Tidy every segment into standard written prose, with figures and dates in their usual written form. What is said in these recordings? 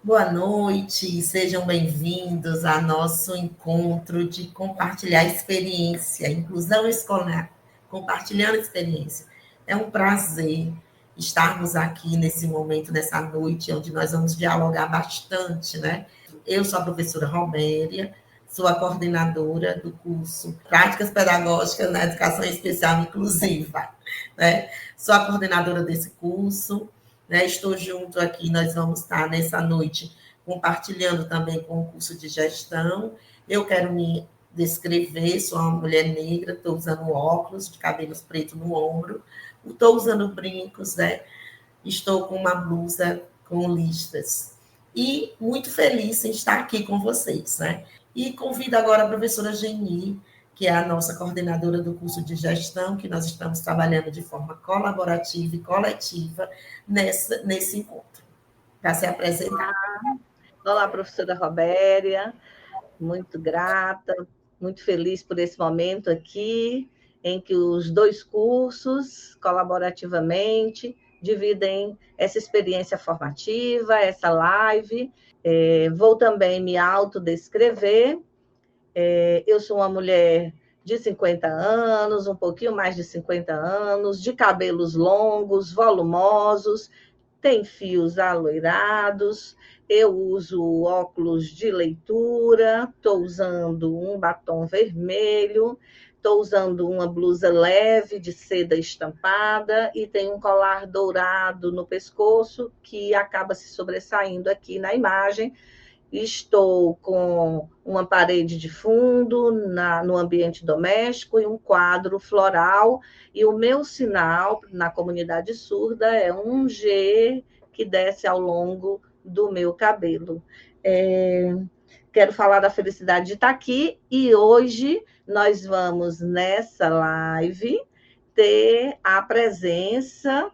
Boa noite, sejam bem-vindos a nosso encontro de compartilhar experiência, inclusão escolar, compartilhando experiência. É um prazer estarmos aqui nesse momento, nessa noite, onde nós vamos dialogar bastante, né? Eu sou a professora Robéria, sou a coordenadora do curso Práticas Pedagógicas na Educação Especial Inclusiva, né? Sou a coordenadora desse curso. Né, estou junto aqui, nós vamos estar nessa noite compartilhando também com o curso de gestão. Eu quero me descrever, sou uma mulher negra, estou usando óculos de cabelos pretos no ombro, estou usando brincos, né? Estou com uma blusa com listras. E muito feliz em estar aqui com vocês, né? E convido agora a professora Geni, que é a nossa coordenadora do curso de gestão, que nós estamos trabalhando de forma colaborativa e coletiva nesse encontro, para se apresentar. Olá, professora Robéria, muito grata, muito feliz por esse momento aqui, em que os dois cursos, colaborativamente, dividem essa experiência formativa, essa live. Vou também me autodescrever. Eu sou uma mulher de 50 anos, um pouquinho mais de 50 anos, de cabelos longos, volumosos, tem fios aloirados, eu uso óculos de leitura, estou usando um batom vermelho, estou usando uma blusa leve de seda estampada e tem um colar dourado no pescoço que acaba se sobressaindo aqui na imagem. Estou com uma parede de fundo no ambiente doméstico e um quadro floral. E o meu sinal na comunidade surda é um G que desce ao longo do meu cabelo. Quero falar da felicidade de estar aqui e hoje nós vamos, nessa live, ter a presença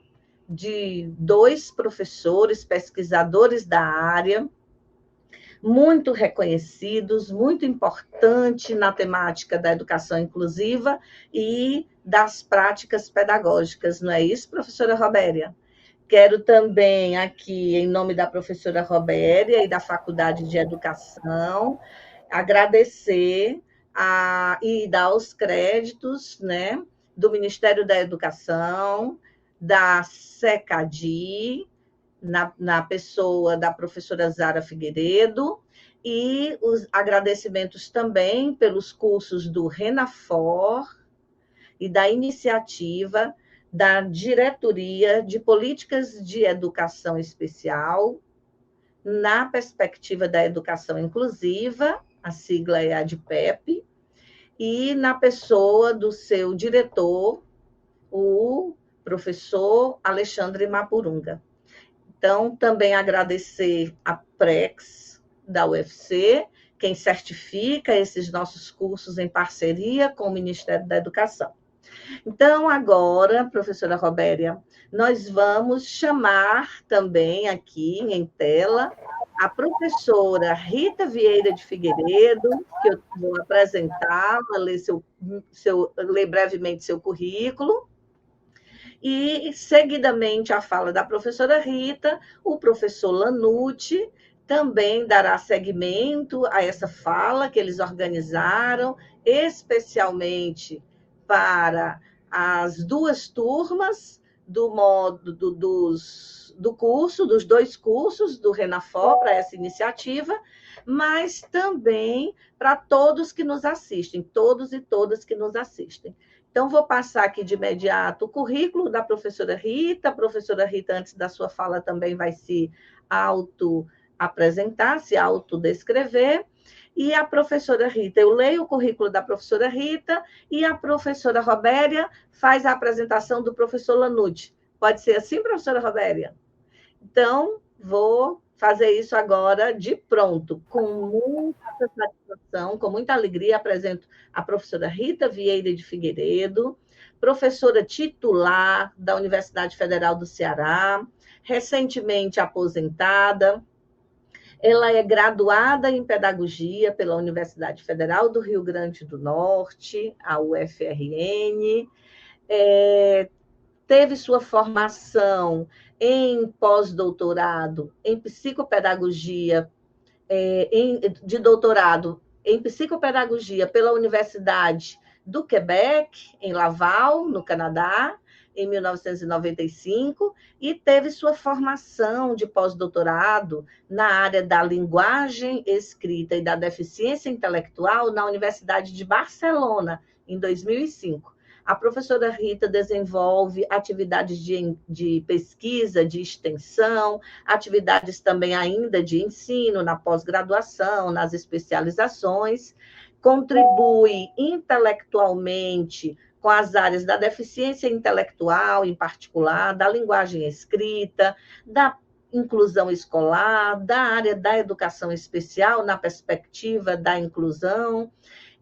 de dois professores, pesquisadores da área, muito reconhecidos, muito importante na temática da educação inclusiva e das práticas pedagógicas, não é isso, professora Robéria? Quero também aqui, em nome da professora Robéria e da Faculdade de Educação, agradecer e dar os créditos, né, do Ministério da Educação, da SECADI, na pessoa da professora Zara Figueiredo, e os agradecimentos também pelos cursos do Renafor e da iniciativa da Diretoria de Políticas de Educação Especial, na perspectiva da educação inclusiva, a sigla é a DPEP, e na pessoa do seu diretor, o professor Alexandre Mapurunga. Então, também agradecer a Prex, da UFC, quem certifica esses nossos cursos em parceria com o Ministério da Educação. Então, agora, professora Robéria, nós vamos chamar também aqui em tela a professora Rita Vieira de Figueiredo, que eu vou apresentá-la, ler brevemente seu currículo. E, seguidamente, a fala da professora Rita, o professor Lanucci também dará seguimento a essa fala que eles organizaram, especialmente para as duas turmas do curso, dos dois cursos do Renafor, para essa iniciativa, mas também para todos que nos assistem, todos e todas que nos assistem. Então, vou passar aqui de imediato o currículo da professora Rita. A professora Rita, antes da sua fala, também vai se auto-apresentar, se autodescrever. E a professora Rita, eu leio o currículo da professora Rita e a professora Robéria faz a apresentação do professor Lanucci. Pode ser assim, professora Robéria? Então, vou fazer isso agora de pronto, com muita satisfação, com muita alegria, apresento a professora Rita Vieira de Figueiredo, professora titular da Universidade Federal do Ceará, recentemente aposentada. Ela é graduada em Pedagogia pela Universidade Federal do Rio Grande do Norte, a UFRN, teve sua formação em pós-doutorado em psicopedagogia, de doutorado em psicopedagogia pela Universidade do Quebec, em Laval, no Canadá, em 1995, e teve sua formação de pós-doutorado na área da linguagem escrita e da deficiência intelectual na Universidade de Barcelona, em 2005. A professora Rita desenvolve atividades de pesquisa, de extensão, atividades também ainda de ensino, na pós-graduação, nas especializações, contribui intelectualmente com as áreas da deficiência intelectual, em particular, da linguagem escrita, da inclusão escolar, da área da educação especial, na perspectiva da inclusão,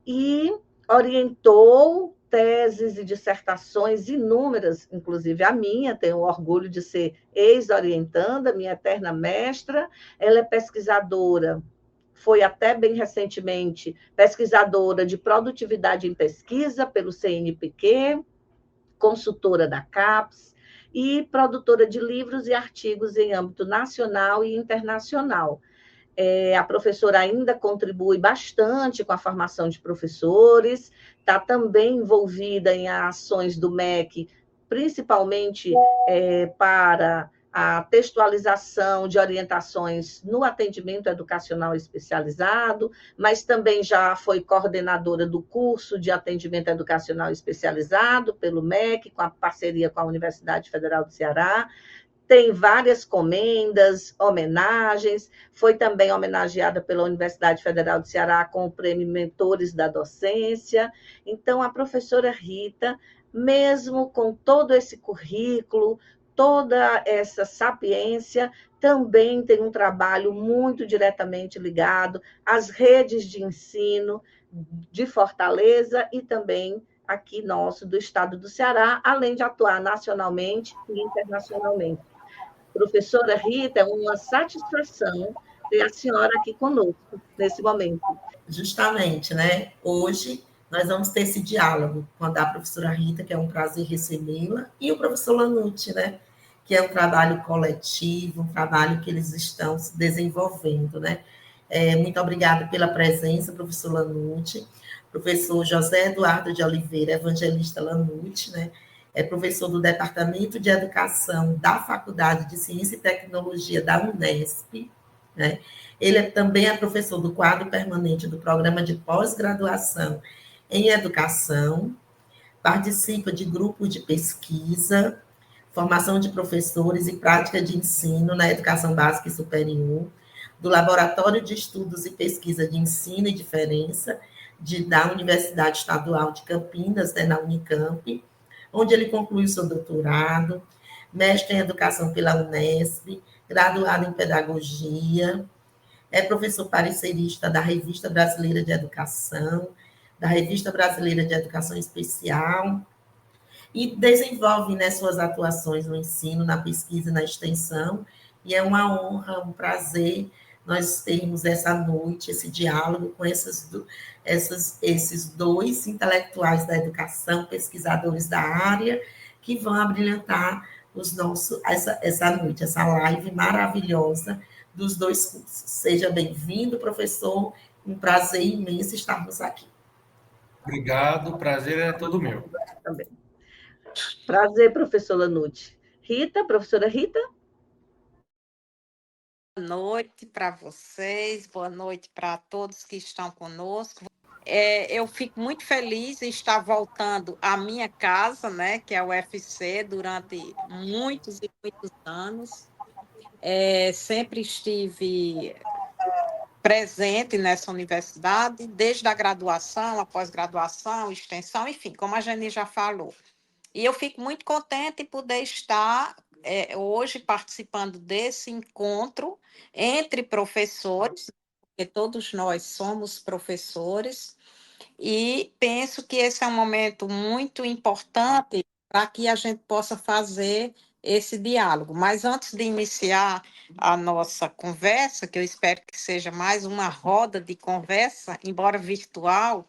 e orientou teses e dissertações inúmeras, inclusive a minha, tenho o orgulho de ser ex-orientanda, minha eterna mestra. Ela é pesquisadora, foi até bem recentemente pesquisadora de produtividade em pesquisa pelo CNPq, consultora da CAPES e produtora de livros e artigos em âmbito nacional e internacional. A professora ainda contribui bastante com a formação de professores, está também envolvida em ações do MEC, principalmente para a textualização de orientações no atendimento educacional especializado, mas também já foi coordenadora do curso de atendimento educacional especializado pelo MEC, com a parceria com a Universidade Federal do Ceará. Tem várias comendas, homenagens, foi também homenageada pela Universidade Federal do Ceará com o Prêmio Mentores da Docência. Então, a professora Rita, mesmo com todo esse currículo, toda essa sapiência, também tem um trabalho muito diretamente ligado às redes de ensino de Fortaleza e também aqui nosso, do estado do Ceará, além de atuar nacionalmente e internacionalmente. Professora Rita, é uma satisfação ter a senhora aqui conosco nesse momento. Justamente, né? Hoje nós vamos ter esse diálogo com a professora Rita, que é um prazer recebê-la, e o professor Lanucci, né? Que é um trabalho coletivo, um trabalho que eles estão se desenvolvendo, né? Muito obrigada pela presença, professor Lanucci. Professor José Eduardo de Oliveira, evangelista Lanucci, né? É professor do Departamento de Educação da Faculdade de Ciência e Tecnologia da Unesp, né? Ele também é professor do quadro permanente do Programa de Pós-Graduação em Educação, participa de grupos de pesquisa, formação de professores e prática de ensino na educação básica e superior, do Laboratório de Estudos e Pesquisa de Ensino e Diferença da Universidade Estadual de Campinas, né, na Unicamp, onde ele concluiu seu doutorado, mestre em Educação pela Unesp, graduado em Pedagogia, é professor parecerista da Revista Brasileira de Educação, da Revista Brasileira de Educação Especial, e desenvolve, né, suas atuações no ensino, na pesquisa e na extensão, e é uma honra, um prazer nós termos essa noite, esse diálogo com esses dois intelectuais da educação, pesquisadores da área, que vão abrilhantar essa noite, essa live maravilhosa dos dois cursos. Seja bem-vindo, professor, um prazer imenso estarmos aqui. Obrigado, o prazer é todo meu. Também. Prazer, professor Lanucci. Rita, professora Rita? Boa noite para vocês, boa noite para todos que estão conosco. eu fico muito feliz em estar voltando à minha casa, né, que é o UFC, durante muitos e muitos anos. Sempre estive presente nessa universidade, desde a graduação, a pós-graduação, extensão, enfim, como a Geni já falou. E eu fico muito contente em poder estar hoje participando desse encontro entre professores, porque todos nós somos professores, e penso que esse é um momento muito importante para que a gente possa fazer esse diálogo. Mas antes de iniciar a nossa conversa, que eu espero que seja mais uma roda de conversa, embora virtual,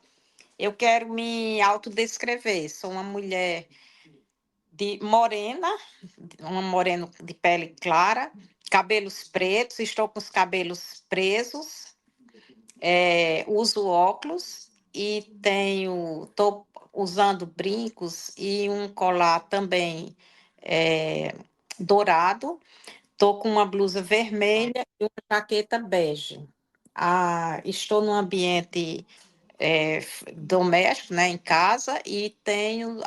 eu quero me autodescrever. Sou uma mulher morena, uma morena de pele clara, cabelos pretos, estou com os cabelos presos, uso óculos e estou usando brincos e um colar também dourado. Estou com uma blusa vermelha e uma jaqueta bege. Estou num ambiente doméstico, né, em casa, e tenho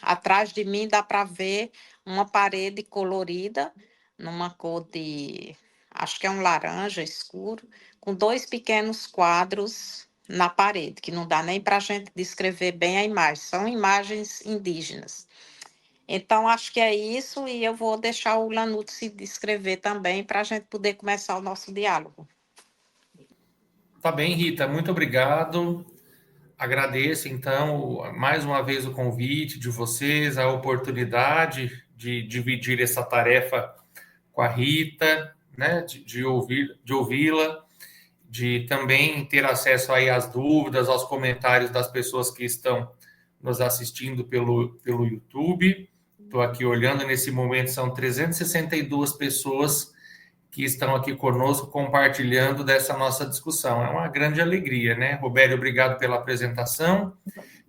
atrás de mim dá para ver uma parede colorida, numa cor de, acho que é um laranja escuro, com 2 pequenos quadros na parede, que não dá nem para a gente descrever bem a imagem, são imagens indígenas. Então, acho que é isso, e eu vou deixar o Lanuto se descrever também, para a gente poder começar o nosso diálogo. Tá bem, Rita, muito obrigado. Agradeço, então, mais uma vez o convite de vocês, a oportunidade de dividir essa tarefa com a Rita, né, de ouvi-la, de também ter acesso aí às dúvidas, aos comentários das pessoas que estão nos assistindo pelo YouTube. Estou aqui olhando, nesse momento são 362 pessoas que estão aqui conosco compartilhando dessa nossa discussão. É uma grande alegria, né? Robério, obrigado pela apresentação.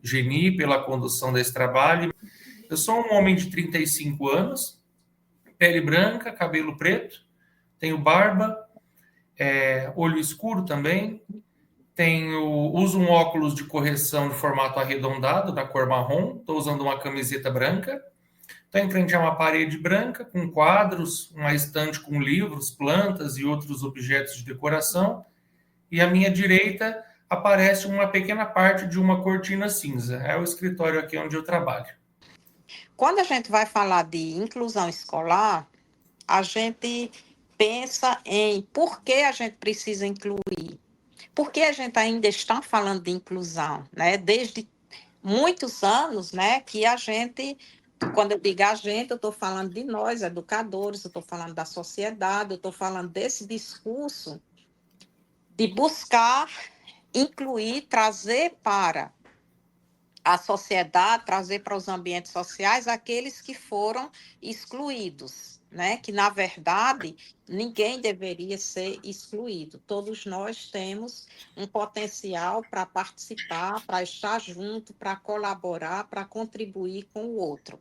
Geni, pela condução desse trabalho. Eu sou um homem de 35 anos, pele branca, cabelo preto, tenho barba, olho escuro também, uso um óculos de correção de formato arredondado, da cor marrom, estou usando uma camiseta branca, estou em frente a uma parede branca com quadros, uma estante com livros, plantas e outros objetos de decoração, e à minha direita aparece uma pequena parte de uma cortina cinza. É o escritório aqui onde eu trabalho. Quando a gente vai falar de inclusão escolar, a gente pensa em por que a gente precisa incluir. Por que a gente ainda está falando de inclusão, né? Desde muitos anos, né, que a gente, quando eu digo a gente, eu estou falando de nós, educadores, eu estou falando da sociedade, eu estou falando desse discurso de buscar incluir, trazer para a sociedade, trazer para os ambientes sociais aqueles que foram excluídos, né? Que, na verdade, ninguém deveria ser excluído. Todos nós temos um potencial para participar, para estar junto, para colaborar, para contribuir com o outro.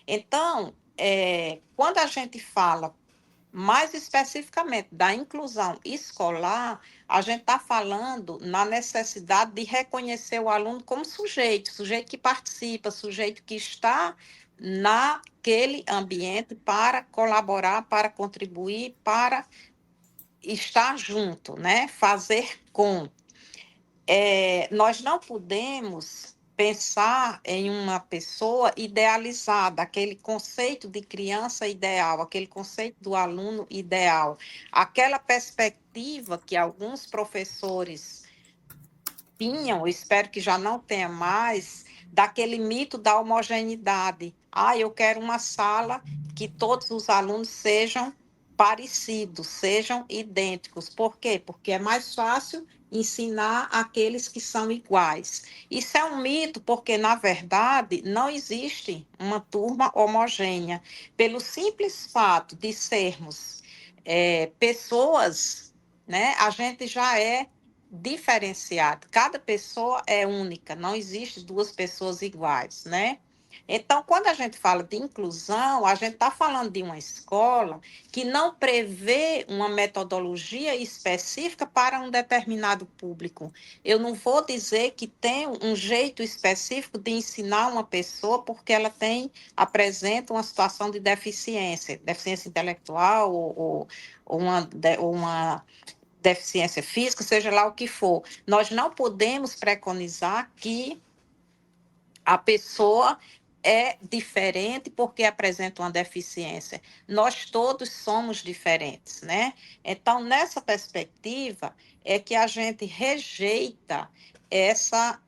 Então, quando a gente fala mais especificamente da inclusão escolar, a gente está falando na necessidade de reconhecer o aluno como sujeito que participa, sujeito que está naquele ambiente para colaborar, para contribuir, para estar junto, né? Fazer com. Nós não podemos pensar em uma pessoa idealizada, aquele conceito de criança ideal, aquele conceito do aluno ideal, aquela perspectiva que alguns professores tinham, espero que já não tenha mais, daquele mito da homogeneidade. Eu quero uma sala que todos os alunos sejam parecidos, sejam idênticos. Por quê? Porque é mais fácil ensinar aqueles que são iguais. Isso é um mito, porque, na verdade, não existe uma turma homogênea. Pelo simples fato de sermos pessoas, né, a gente já é diferenciado. Cada pessoa é única, não existe 2 pessoas iguais, né? Então, quando a gente fala de inclusão, a gente está falando de uma escola que não prevê uma metodologia específica para um determinado público. Eu não vou dizer que tem um jeito específico de ensinar uma pessoa porque ela apresenta uma situação de deficiência, deficiência intelectual ou uma deficiência física, seja lá o que for. Nós não podemos preconizar que a pessoa é diferente porque apresenta uma deficiência. Nós todos somos diferentes, né? Então, nessa perspectiva, é que a gente rejeita essa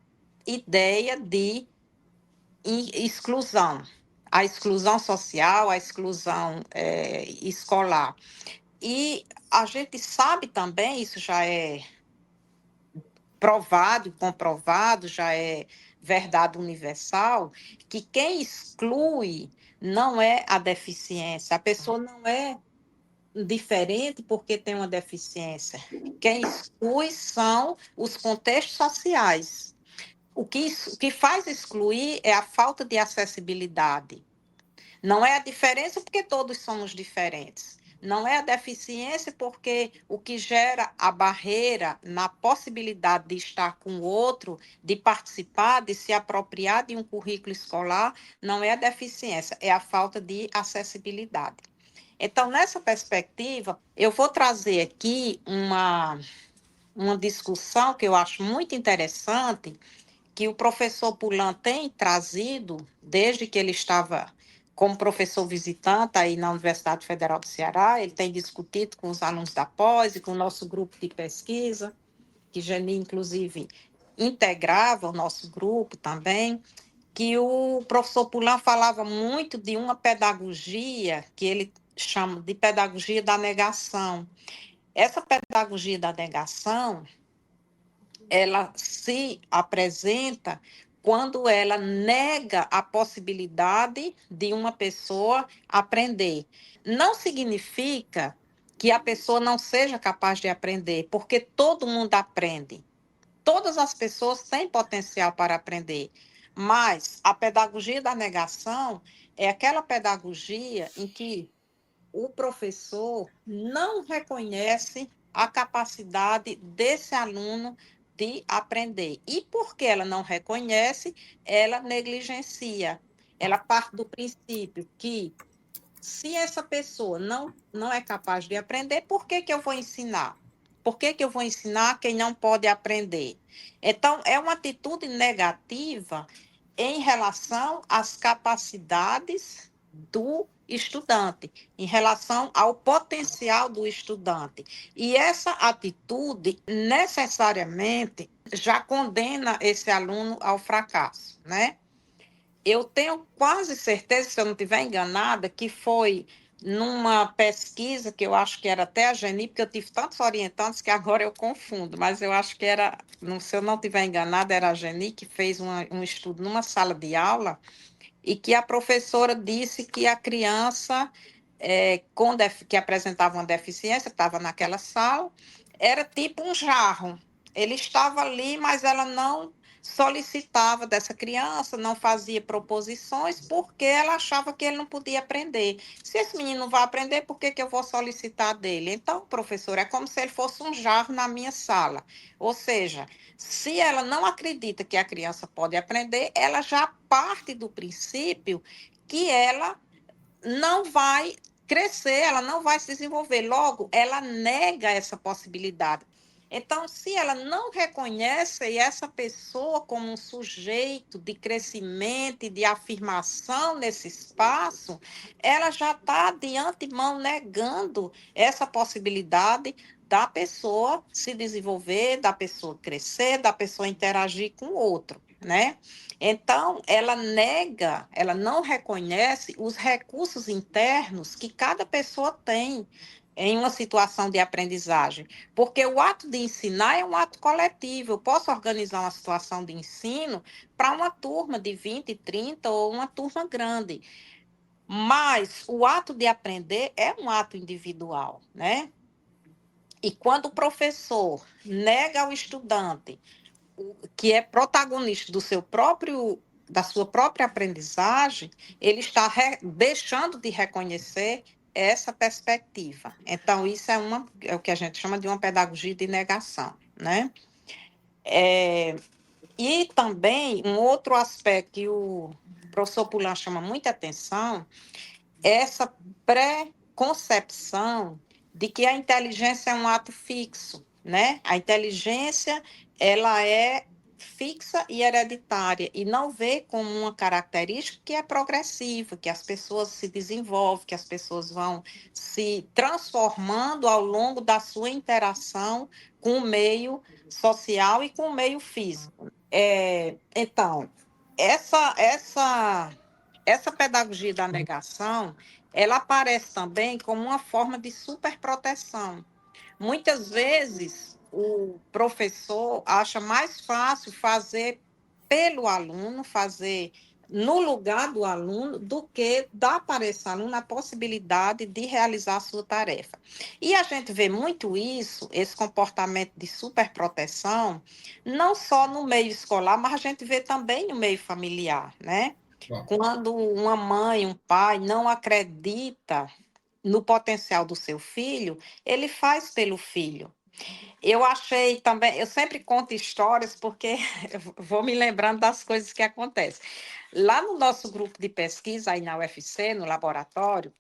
ideia de exclusão, a exclusão social, a exclusão escolar. E a gente sabe também, isso já é provado, comprovado, já é verdade universal, que quem exclui não é a deficiência, a pessoa não é diferente porque tem uma deficiência. Quem exclui são os contextos sociais. O que faz excluir é a falta de acessibilidade. Não é a diferença porque todos somos diferentes. Não é a deficiência porque o que gera a barreira na possibilidade de estar com o outro, de participar, de se apropriar de um currículo escolar, não é a deficiência, é a falta de acessibilidade. Então, nessa perspectiva, eu vou trazer aqui uma discussão que eu acho muito interessante, que o professor Pulan tem trazido desde que ele estava como professor visitante aí na Universidade Federal do Ceará. Ele tem discutido com os alunos da pós e com o nosso grupo de pesquisa, que Geni, inclusive, integrava o nosso grupo também, que o professor Pulan falava muito de uma pedagogia que ele chama de pedagogia da negação. Essa pedagogia da negação, ela se apresenta quando ela nega a possibilidade de uma pessoa aprender. Não significa que a pessoa não seja capaz de aprender, porque todo mundo aprende. Todas as pessoas têm potencial para aprender, mas a pedagogia da negação é aquela pedagogia em que o professor não reconhece a capacidade desse aluno de aprender. E porque ela não reconhece, ela negligencia. Ela parte do princípio que, se essa pessoa não é capaz de aprender, por que eu vou ensinar? Por que eu vou ensinar quem não pode aprender? Então, é uma atitude negativa em relação às capacidades do estudante, em relação ao potencial do estudante. E essa atitude necessariamente já condena esse aluno ao fracasso, né? Eu tenho quase certeza, se eu não estiver enganada, que foi numa pesquisa que eu acho que era até a Geni, porque eu tive tantos orientantes que agora eu confundo, mas eu acho que era, se eu não estiver enganada, era a Geni que fez um estudo numa sala de aula e que a professora disse que a criança que apresentava uma deficiência, estava naquela sala, era tipo um jarro. Ele estava ali, mas ela não solicitava dessa criança, não fazia proposições, porque ela achava que ele não podia aprender. Se esse menino não vai aprender, por que eu vou solicitar dele? Então, professor, é como se ele fosse um jarro na minha sala. Ou seja, se ela não acredita que a criança pode aprender, ela já parte do princípio que ela não vai crescer, ela não vai se desenvolver. Logo, ela nega essa possibilidade. Então, se ela não reconhece essa pessoa como um sujeito de crescimento e de afirmação nesse espaço, ela já está de antemão negando essa possibilidade da pessoa se desenvolver, da pessoa crescer, da pessoa interagir com o outro, né? Então, ela nega, ela não reconhece os recursos internos que cada pessoa tem em uma situação de aprendizagem. Porque o ato de ensinar é um ato coletivo. Eu posso organizar uma situação de ensino para uma turma de 20, 30 ou uma turma grande. Mas o ato de aprender é um ato individual, né? E quando o professor nega ao estudante que é protagonista do seu próprio da sua própria aprendizagem, ele está deixando de reconhecer essa perspectiva. Então, isso é o que a gente chama de uma pedagogia de negação, né? E também um outro aspecto que o professor Pulan chama muita atenção é essa pré-concepção de que a inteligência é um ato fixo, né? A inteligência, ela é fixa e hereditária, e não vê como uma característica que é progressiva, que as pessoas se desenvolvem, que as pessoas vão se transformando ao longo da sua interação com o meio social e com o meio físico. Então, essa pedagogia da negação, ela aparece também como uma forma de superproteção. Muitas vezes, o professor acha mais fácil fazer pelo aluno, fazer no lugar do aluno, do que dar para esse aluno a possibilidade de realizar a sua tarefa. E a gente vê muito isso, esse comportamento de superproteção, não só no meio escolar, mas a gente vê também no meio familiar, né? Quando uma mãe, um pai não acredita no potencial do seu filho, ele faz pelo filho. Eu achei também, eu sempre conto histórias porque eu vou me lembrando das coisas que acontecem. Lá no nosso grupo de pesquisa, aí na UFC, no laboratório,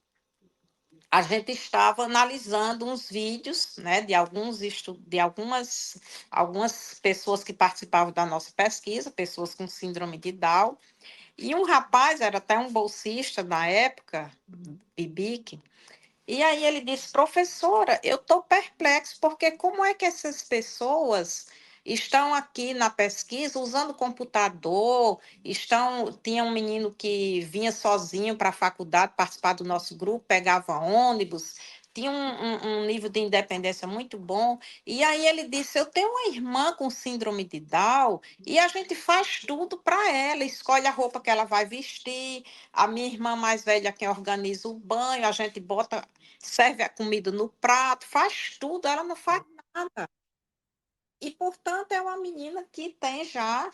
a gente estava analisando uns vídeos, né, de algumas pessoas que participavam da nossa pesquisa, pessoas com síndrome de Down, e um rapaz, era até um bolsista na época, Bibic, e aí ele disse, professora, eu estou perplexo, porque como é que essas pessoas estão aqui na pesquisa usando computador, tinha um menino que vinha sozinho para a faculdade, participar do nosso grupo, pegava ônibus, tinha um nível de independência muito bom, e aí ele disse, eu tenho uma irmã com síndrome de Down, e a gente faz tudo para ela, escolhe a roupa que ela vai vestir, a minha irmã mais velha que organiza o banho, a gente serve a comida no prato, faz tudo, ela não faz nada. E, portanto, é uma menina que tem já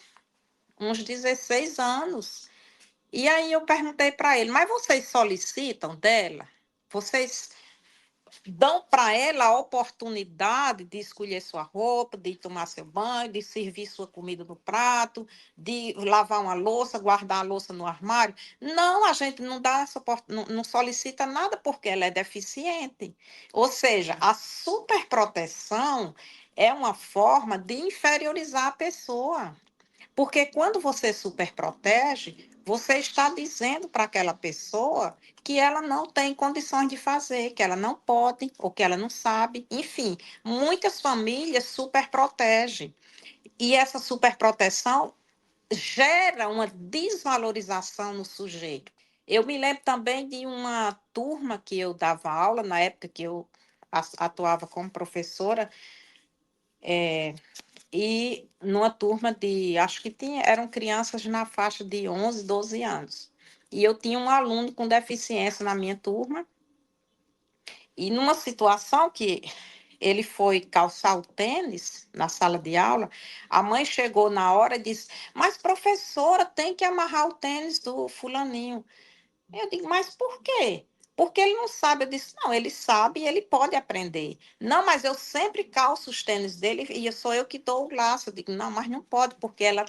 uns 16 anos. E aí eu perguntei para ele, mas vocês solicitam dela? Vocês dão para ela a oportunidade de escolher sua roupa, de tomar seu banho, de servir sua comida no prato, de lavar uma louça, guardar a louça no armário? Não, a gente não dá essa não solicita nada porque ela é deficiente. Ou seja, a superproteção é uma forma de inferiorizar a pessoa. Porque quando você superprotege, você está dizendo para aquela pessoa que ela não tem condições de fazer, que ela não pode ou que ela não sabe. Enfim, muitas famílias superprotegem. E essa superproteção gera uma desvalorização no sujeito. Eu me lembro também de uma turma que eu dava aula, na época que eu atuava como professora, e numa turma acho que eram crianças na faixa de 11, 12 anos. E eu tinha um aluno com deficiência na minha turma, e numa situação que ele foi calçar o tênis na sala de aula, a mãe chegou na hora e disse, mas professora, tem que amarrar o tênis do fulaninho. Eu digo, mas por quê? Porque ele não sabe. Eu disse, não, ele sabe e ele pode aprender. Não, mas eu sempre calço os tênis dele e sou eu que dou o laço. Eu digo, não, mas não pode, porque ela...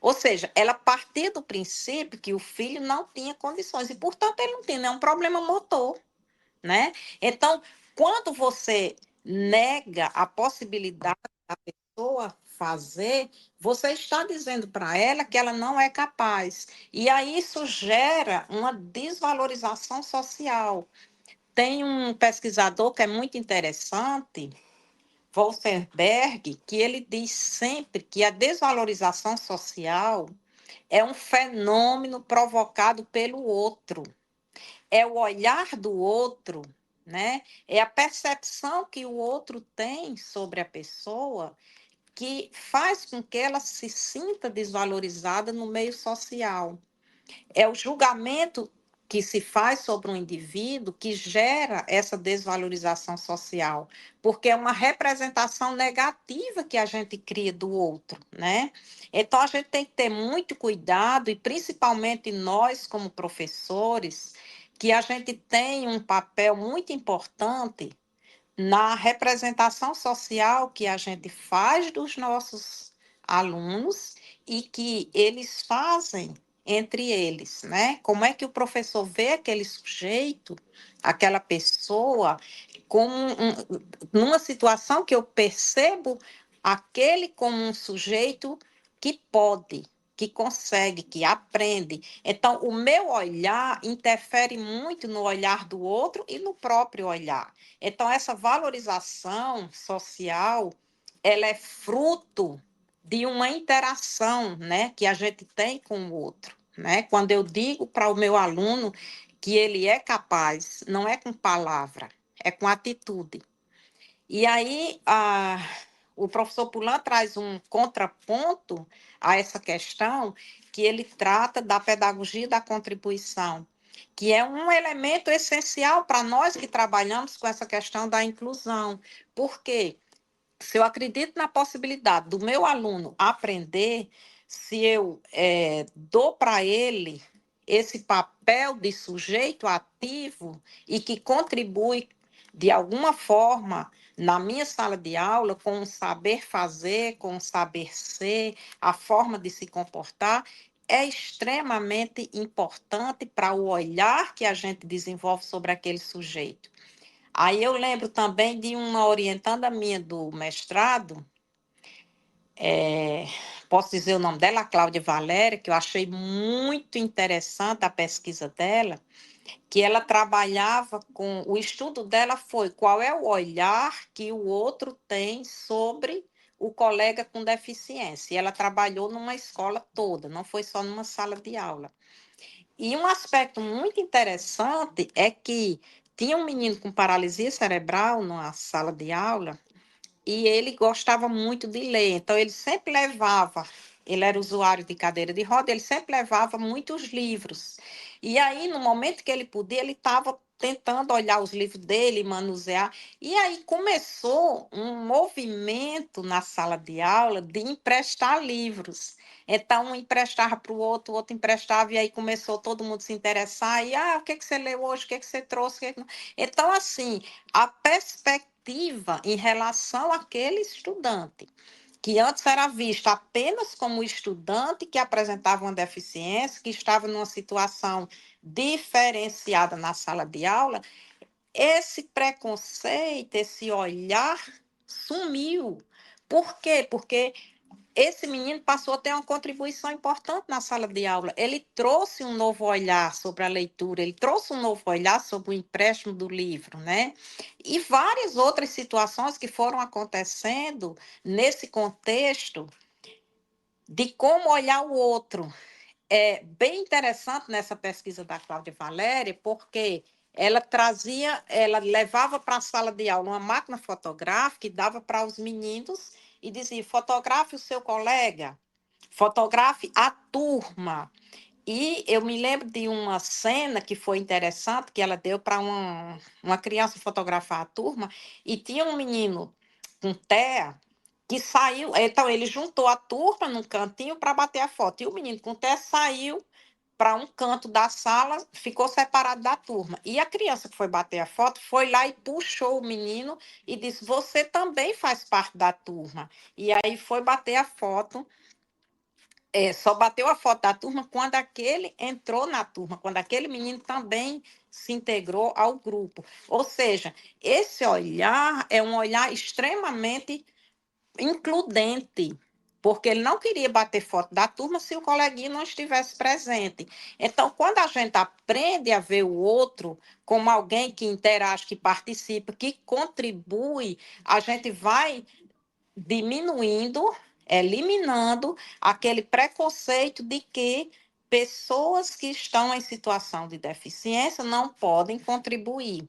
Ou seja, ela partia do princípio que o filho não tinha condições e, portanto, ele não tinha nenhum problema motor, né? Então, quando você nega a possibilidade da pessoa fazer, você está dizendo para ela que ela não é capaz. E aí isso gera uma desvalorização social. Tem um pesquisador que é muito interessante, Wolfenberg, que ele diz sempre que a desvalorização social é um fenômeno provocado pelo outro. É o olhar do outro, né? É a percepção que o outro tem sobre a pessoa que faz com que ela se sinta desvalorizada no meio social. É o julgamento que se faz sobre um indivíduo que gera essa desvalorização social, porque é uma representação negativa que a gente cria do outro, né? Então, a gente tem que ter muito cuidado, e principalmente nós, como professores, que a gente tem um papel muito importante na representação social que a gente faz dos nossos alunos e que eles fazem entre eles, né? Como é que o professor vê aquele sujeito, aquela pessoa, numa situação que eu percebo aquele como um sujeito que pode, que consegue, que aprende. Então, o meu olhar interfere muito no olhar do outro e no próprio olhar. Então, essa valorização social, ela é fruto de uma interação, né, que a gente tem com o outro, né? Quando eu digo para o meu aluno que ele é capaz, não é com palavra, é com atitude. E aí, o professor Pulan traz um contraponto a essa questão, que ele trata da pedagogia da contribuição, que é um elemento essencial para nós que trabalhamos com essa questão da inclusão. Porque se eu acredito na possibilidade do meu aluno aprender, se eu dou para ele esse papel de sujeito ativo e que contribui de alguma forma na minha sala de aula com o saber fazer, com o saber ser, a forma de se comportar, é extremamente importante para o olhar que a gente desenvolve sobre aquele sujeito. Aí eu lembro também de uma orientanda minha do mestrado, posso dizer o nome dela, a Cláudia Valéria, que eu achei muito interessante a pesquisa dela, que ela trabalhava com... O estudo dela foi qual é o olhar que o outro tem sobre o colega com deficiência. E ela trabalhou numa escola toda, não foi só numa sala de aula. E um aspecto muito interessante é que tinha um menino com paralisia cerebral numa sala de aula e ele gostava muito de ler. Então, ele sempre levava, ele era usuário de cadeira de roda, ele sempre levava muitos livros. E aí, no momento que ele podia, ele estava tentando olhar os livros dele, manusear. E aí começou um movimento na sala de aula de emprestar livros. Então, um emprestava para o outro emprestava, e aí começou todo mundo se interessar. E, o que você leu hoje? O que você trouxe? Então, assim, a perspectiva em relação àquele estudante, que antes era visto apenas como estudante que apresentava uma deficiência, que estava numa situação diferenciada na sala de aula, esse preconceito, esse olhar sumiu. Por quê? Porque esse menino passou a ter uma contribuição importante na sala de aula. Ele trouxe um novo olhar sobre a leitura, ele trouxe um novo olhar sobre o empréstimo do livro, né? E várias outras situações que foram acontecendo nesse contexto de como olhar o outro. É bem interessante nessa pesquisa da Cláudia Valéria, porque ela levava para a sala de aula uma máquina fotográfica e dava para os meninos e dizia: fotografe o seu colega, fotografe a turma. E eu me lembro de uma cena que foi interessante, que ela deu para uma criança fotografar a turma, e tinha um menino com TEA que saiu, então ele juntou a turma num cantinho para bater a foto, e o menino com TEA saiu para um canto da sala, ficou separado da turma. E a criança que foi bater a foto foi lá e puxou o menino e disse: você também faz parte da turma. E aí foi bater a foto, só bateu a foto da turma quando aquele entrou na turma, quando aquele menino também se integrou ao grupo. Ou seja, esse olhar é um olhar extremamente includente, porque ele não queria bater foto da turma se o coleguinha não estivesse presente. Então, quando a gente aprende a ver o outro como alguém que interage, que participa, que contribui, a gente vai diminuindo, eliminando aquele preconceito de que pessoas que estão em situação de deficiência não podem contribuir.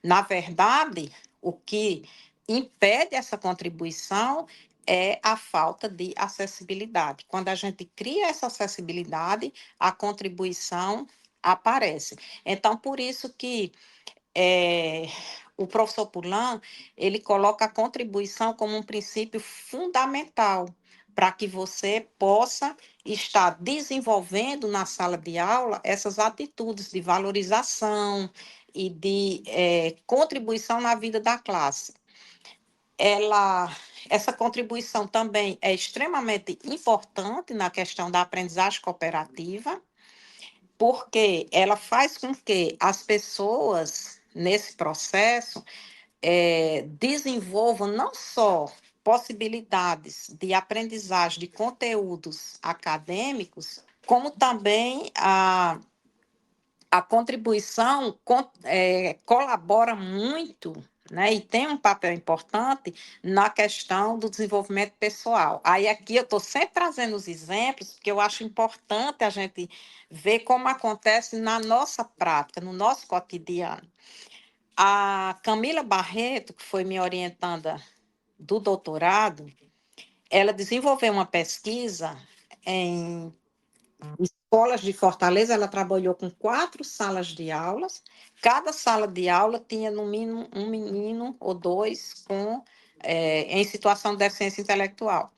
Na verdade, o que impede essa contribuição é a falta de acessibilidade. Quando a gente cria essa acessibilidade, a contribuição aparece. Então, por isso que o professor Pulan, ele coloca a contribuição como um princípio fundamental para que você possa estar desenvolvendo na sala de aula essas atitudes de valorização e de contribuição na vida da classe. Essa contribuição também é extremamente importante na questão da aprendizagem cooperativa, porque ela faz com que as pessoas, nesse processo, desenvolvam não só possibilidades de aprendizagem de conteúdos acadêmicos, como também a contribuição colabora muito, né, e tem um papel importante na questão do desenvolvimento pessoal. Aí aqui eu estou sempre trazendo os exemplos, porque eu acho importante a gente ver como acontece na nossa prática, no nosso cotidiano. A Camila Barreto, que foi minha orientanda do doutorado, ela desenvolveu uma pesquisa em escolas de Fortaleza. Ela trabalhou com 4 salas de aulas. Cada sala de aula tinha, no mínimo, um menino ou 2 em situação de deficiência intelectual.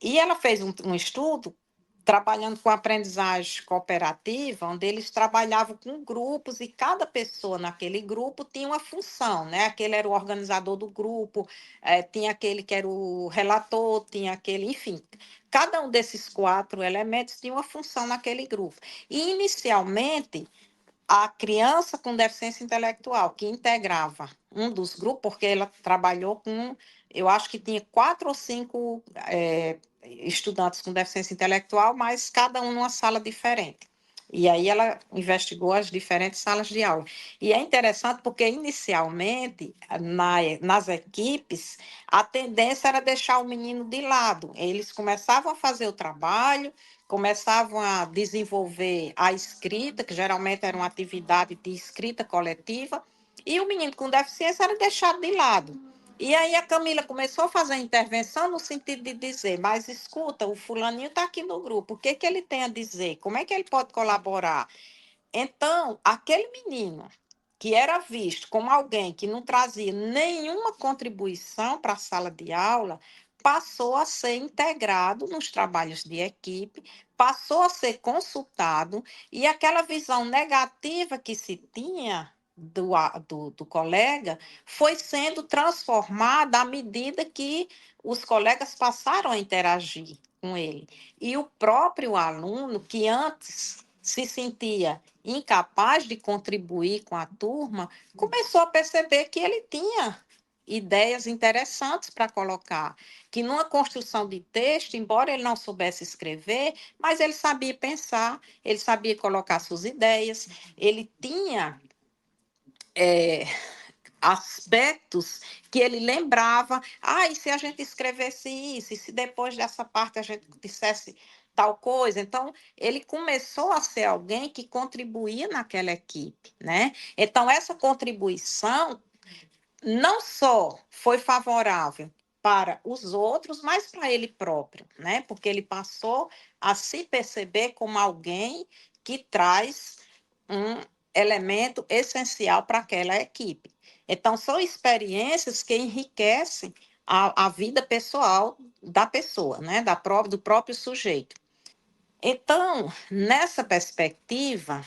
E ela fez um estudo trabalhando com aprendizagem cooperativa, onde eles trabalhavam com grupos e cada pessoa naquele grupo tinha uma função, né? Aquele era o organizador do grupo, tinha aquele que era o relator, tinha aquele, enfim. Cada um desses 4 elementos tinha uma função naquele grupo. E, inicialmente, a criança com deficiência intelectual, que integrava um dos grupos, porque ela trabalhou com, eu acho que tinha 4 ou 5 estudantes com deficiência intelectual, mas cada um numa sala diferente. E aí ela investigou as diferentes salas de aula. E é interessante porque, inicialmente, nas equipes, a tendência era deixar o menino de lado. Eles começavam a fazer o trabalho, começavam a desenvolver a escrita, que geralmente era uma atividade de escrita coletiva, e o menino com deficiência era deixado de lado. E aí a Camila começou a fazer a intervenção no sentido de dizer, mas escuta, o fulaninho está aqui no grupo, o que ele tem a dizer? Como é que ele pode colaborar? Então, aquele menino que era visto como alguém que não trazia nenhuma contribuição para a sala de aula, passou a ser integrado nos trabalhos de equipe, passou a ser consultado, e aquela visão negativa que se tinha do colega foi sendo transformada à medida que os colegas passaram a interagir com ele. E o próprio aluno, que antes se sentia incapaz de contribuir com a turma, começou a perceber que ele tinha ideias interessantes para colocar, que numa construção de texto, embora ele não soubesse escrever, mas ele sabia pensar, ele sabia colocar suas ideias, ele tinha aspectos que ele lembrava, e se a gente escrevesse isso, e se depois dessa parte a gente dissesse tal coisa. Então, ele começou a ser alguém que contribuía naquela equipe, né? Então, essa contribuição não só foi favorável para os outros, mas para ele próprio, né? Porque ele passou a se perceber como alguém que traz um elemento essencial para aquela equipe. Então, são experiências que enriquecem a vida pessoal da pessoa, né? Do próprio sujeito. Então, nessa perspectiva,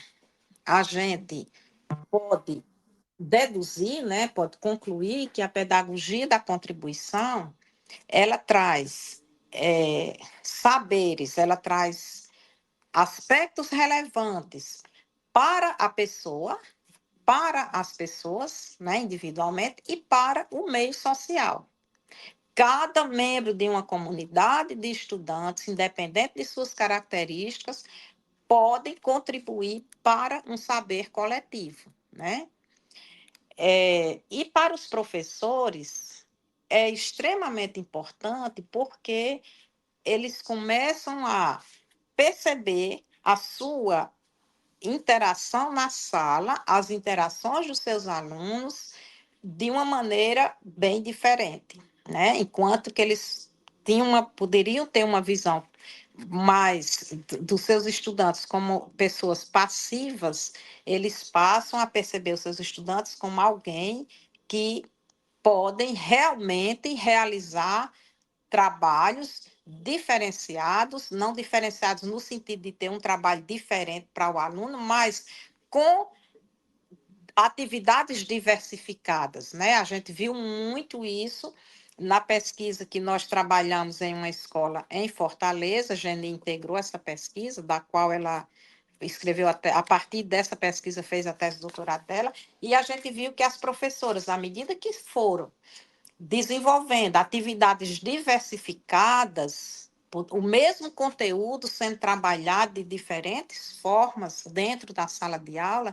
a gente pode deduzir, né, pode concluir que a pedagogia da contribuição, ela traz saberes, ela traz aspectos relevantes para a pessoa, para as pessoas, né, individualmente, e para o meio social. Cada membro de uma comunidade de estudantes, independente de suas características, podem contribuir para um saber coletivo, né? E para os professores, é extremamente importante porque eles começam a perceber a sua interação na sala, as interações dos seus alunos, de uma maneira bem diferente, né? Enquanto que eles poderiam ter uma visão mais dos seus estudantes como pessoas passivas, eles passam a perceber os seus estudantes como alguém que podem realmente realizar trabalhos diferenciados, não diferenciados no sentido de ter um trabalho diferente para o aluno, mas com atividades diversificadas, né? A gente viu muito isso na pesquisa que nós trabalhamos em uma escola em Fortaleza. A Geni integrou essa pesquisa, da qual ela escreveu, a partir dessa pesquisa, fez a tese de doutorado dela, e a gente viu que as professoras, à medida que foram desenvolvendo atividades diversificadas, o mesmo conteúdo sendo trabalhado de diferentes formas dentro da sala de aula,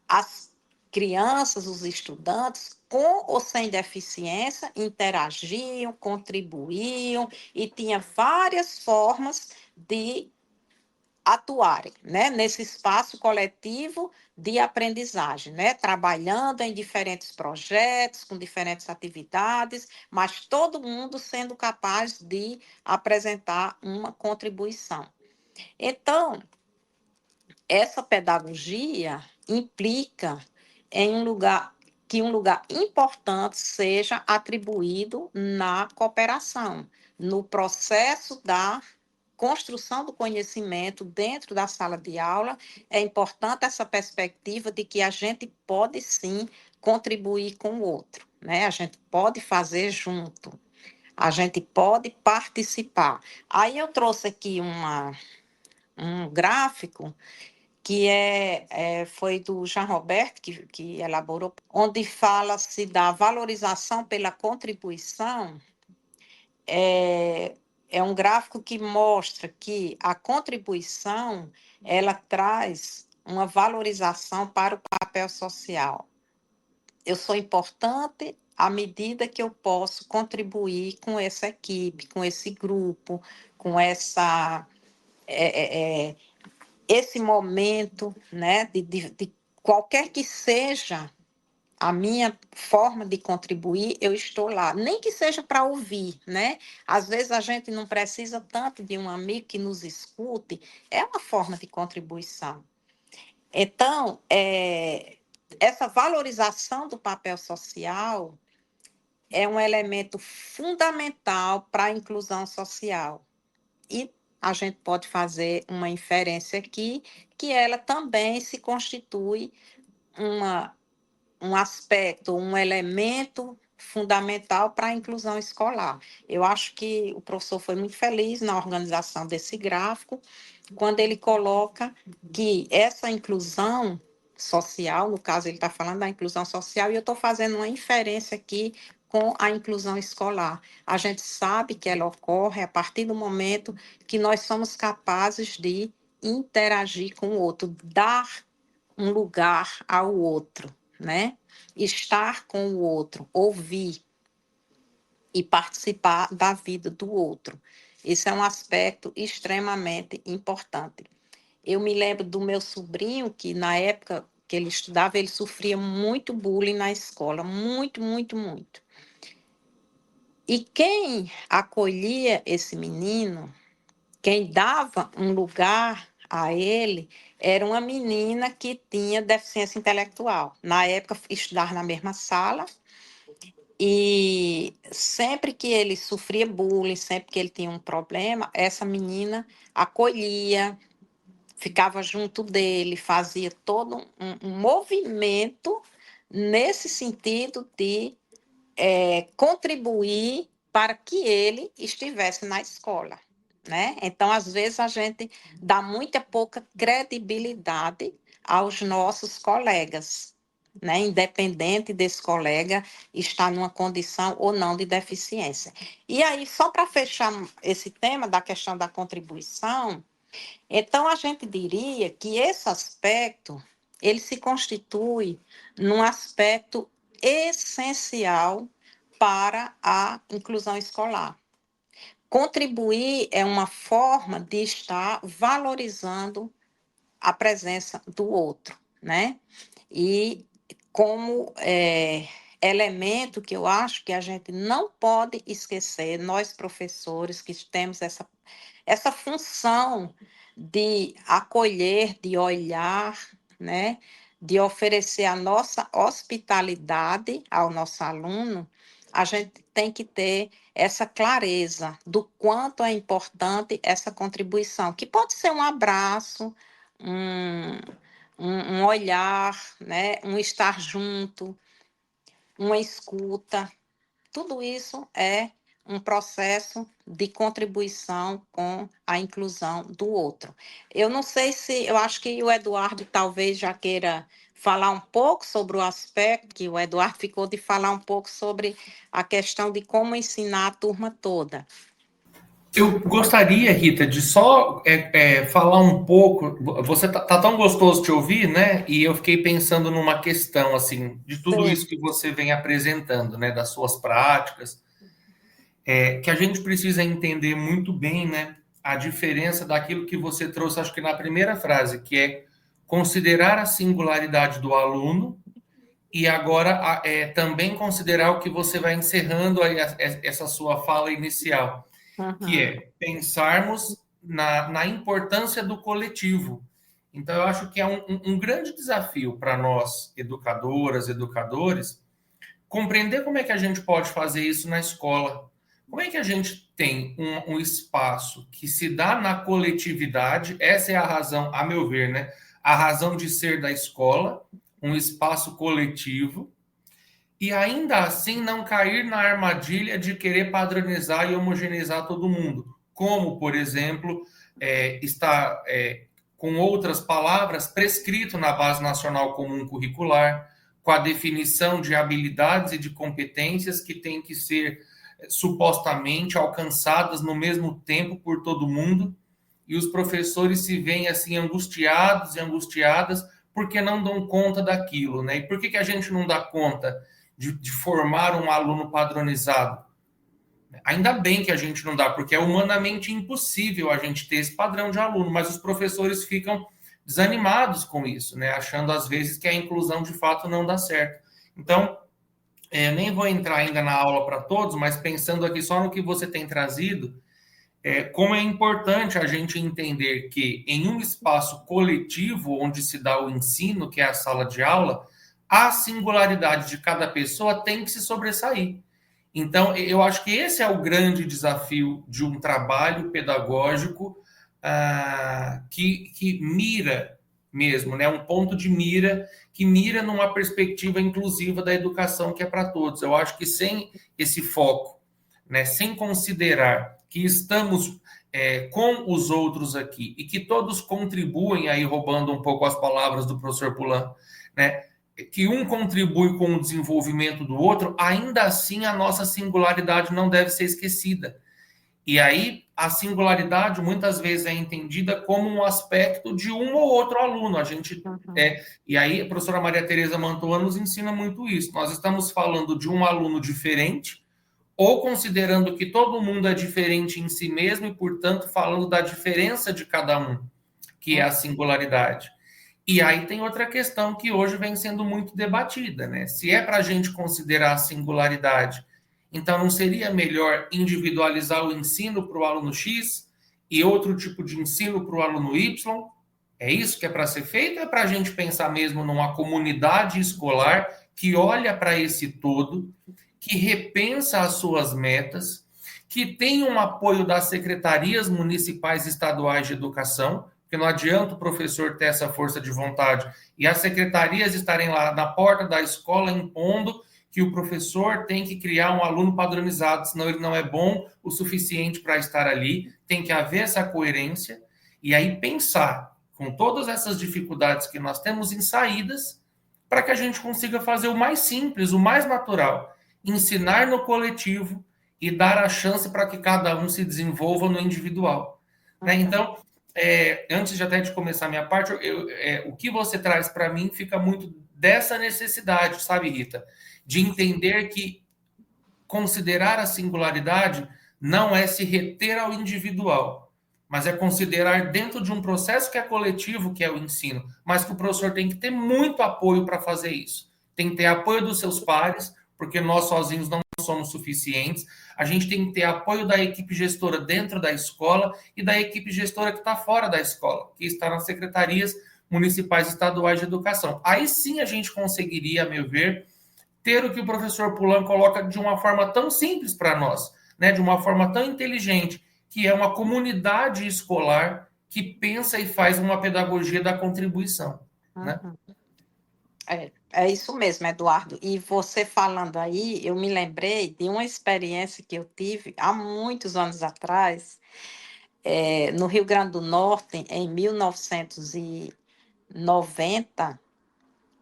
as crianças, os estudantes, com ou sem deficiência, interagiam, contribuíam e tinha várias formas de atuarem, né, nesse espaço coletivo de aprendizagem, né, trabalhando em diferentes projetos, com diferentes atividades, mas todo mundo sendo capaz de apresentar uma contribuição. Então, essa pedagogia implica em um lugar importante seja atribuído na cooperação, no processo da construção do conhecimento dentro da sala de aula. É importante essa perspectiva de que a gente pode sim contribuir com o outro, né? A gente pode fazer junto, a gente pode participar. Aí eu trouxe aqui um gráfico que foi do Jean Robert, que elaborou, onde fala-se da valorização pela contribuição. É um gráfico que mostra que a contribuição ela traz uma valorização para o papel social. Eu sou importante à medida que eu posso contribuir com essa equipe, com esse grupo, com esse momento, né, de qualquer que seja a minha forma de contribuir, eu estou lá, nem que seja para ouvir, né? Às vezes a gente não precisa tanto de um amigo que nos escute, é uma forma de contribuição. Então, essa valorização do papel social é um elemento fundamental para a inclusão social. E a gente pode fazer uma inferência aqui, que ela também se constitui um aspecto, um elemento fundamental para a inclusão escolar. Eu acho que o professor foi muito feliz na organização desse gráfico, quando ele coloca que essa inclusão social, no caso ele está falando da inclusão social, e eu estou fazendo uma inferência aqui com a inclusão escolar. A gente sabe que ela ocorre a partir do momento que nós somos capazes de interagir com o outro, dar um lugar ao outro, né? Estar com o outro, ouvir e participar da vida do outro. Esse é um aspecto extremamente importante. Eu me lembro do meu sobrinho, que na época que ele estudava, ele sofria muito bullying na escola, muito, muito, muito. E quem acolhia esse menino, quem dava um lugar a ele, era uma menina que tinha deficiência intelectual. Na época, estudava na mesma sala, e sempre que ele sofria bullying, sempre que ele tinha um problema, essa menina acolhia, ficava junto dele, fazia todo um movimento nesse sentido de contribuir para que ele estivesse na escola, né? Então, às vezes, a gente dá muita pouca credibilidade aos nossos colegas, né? Independente desse colega estar numa condição ou não de deficiência. E aí, só para fechar esse tema da questão da contribuição, então a gente diria que esse aspecto, ele se constitui num aspecto essencial para a inclusão escolar. Contribuir é uma forma de estar valorizando a presença do outro, né? E como elemento que eu acho que a gente não pode esquecer, nós professores que temos essa função de acolher, de olhar, né, de oferecer a nossa hospitalidade ao nosso aluno, a gente tem que ter essa clareza do quanto é importante essa contribuição, que pode ser um abraço, um, um olhar, né, um estar junto, uma escuta. Tudo isso é um processo de contribuição com a inclusão do outro. Eu não sei se, eu acho que o Eduardo talvez já queira falar um pouco sobre o aspecto, que o Eduardo ficou de falar um pouco sobre a questão de como ensinar a turma toda. Eu gostaria, Rita, de só falar um pouco. Você tá tão gostoso te ouvir, né? E eu fiquei pensando numa questão, assim, de tudo Sim. isso que você vem apresentando, né? Das suas práticas, que a gente precisa entender muito bem, né? A diferença daquilo que você trouxe, acho que na primeira frase, que é considerar a singularidade do aluno e agora também considerar o que você vai encerrando aí essa sua fala inicial, que é pensarmos na importância do coletivo. Então, eu acho que é um grande desafio para nós, educadoras, educadores, compreender como é que a gente pode fazer isso na escola. Como é que a gente tem um espaço que se dá na coletividade? Essa é a razão, a meu ver, né? A razão de ser da escola, um espaço coletivo, e ainda assim não cair na armadilha de querer padronizar e homogeneizar todo mundo. Como, por exemplo, está, com outras palavras, prescrito na Base Nacional Comum Curricular, com a definição de habilidades e de competências que têm que ser supostamente alcançadas no mesmo tempo por todo mundo, e os professores se veem assim angustiados e angustiadas porque não dão conta daquilo, né? E por que a gente não dá conta de formar um aluno padronizado? Ainda bem que a gente não dá, porque é humanamente impossível a gente ter esse padrão de aluno, mas os professores ficam desanimados com isso, né? Achando às vezes que a inclusão de fato não dá certo. Então, nem vou entrar ainda na aula para todos, mas pensando aqui só no que você tem trazido, como é importante a gente entender que em um espaço coletivo onde se dá o ensino, que é a sala de aula, a singularidade de cada pessoa tem que se sobressair. Então, eu acho que esse é o grande desafio de um trabalho pedagógico que mira mesmo, né? Um ponto de mira que mira numa perspectiva inclusiva da educação que é para todos. Eu acho que sem esse foco, né, sem considerar que estamos com os outros aqui e que todos contribuem, aí roubando um pouco as palavras do professor Pulan, né, que um contribui com o desenvolvimento do outro, ainda assim a nossa singularidade não deve ser esquecida. E aí a singularidade muitas vezes é entendida como um aspecto de um ou outro aluno. A gente e aí a professora Maria Tereza Mantua nos ensina muito isso. Nós estamos falando de um aluno diferente, ou considerando que todo mundo é diferente em si mesmo e, portanto, falando da diferença de cada um, que é a singularidade. E aí tem outra questão que hoje vem sendo muito debatida, né? Se é para a gente considerar a singularidade, então não seria melhor individualizar o ensino para o aluno X e outro tipo de ensino para o aluno Y? É isso que é para ser feito? É para a gente pensar mesmo numa comunidade escolar que olha para esse todo, que repensa as suas metas, que tem um apoio das secretarias municipais e estaduais de educação, porque não adianta o professor ter essa força de vontade e as secretarias estarem lá na porta da escola impondo que o professor tem que criar um aluno padronizado, senão ele não é bom o suficiente para estar ali. Tem que haver essa coerência e aí pensar com todas essas dificuldades que nós temos em saídas para que a gente consiga fazer o mais simples, o mais natural, ensinar no coletivo e dar a chance para que cada um se desenvolva no individual. Né? Então, antes de até de começar a minha parte, o que você traz para mim fica muito dessa necessidade, sabe, Rita? De entender que considerar a singularidade não é se reter ao individual, mas é considerar dentro de um processo que é coletivo, que é o ensino, mas que o professor tem que ter muito apoio para fazer isso. Tem que ter apoio dos seus pares, porque nós sozinhos não somos suficientes. A gente tem que ter apoio da equipe gestora dentro da escola e da equipe gestora que está fora da escola, que está nas secretarias municipais e estaduais de educação. Aí sim a gente conseguiria, a meu ver, ter o que o professor Pulan coloca de uma forma tão simples para nós, né? De uma forma tão inteligente, que é uma comunidade escolar que pensa e faz uma pedagogia da contribuição. Né? É isso mesmo, Eduardo. E você falando aí, eu me lembrei de uma experiência que eu tive há muitos anos atrás, no Rio Grande do Norte, em 1990,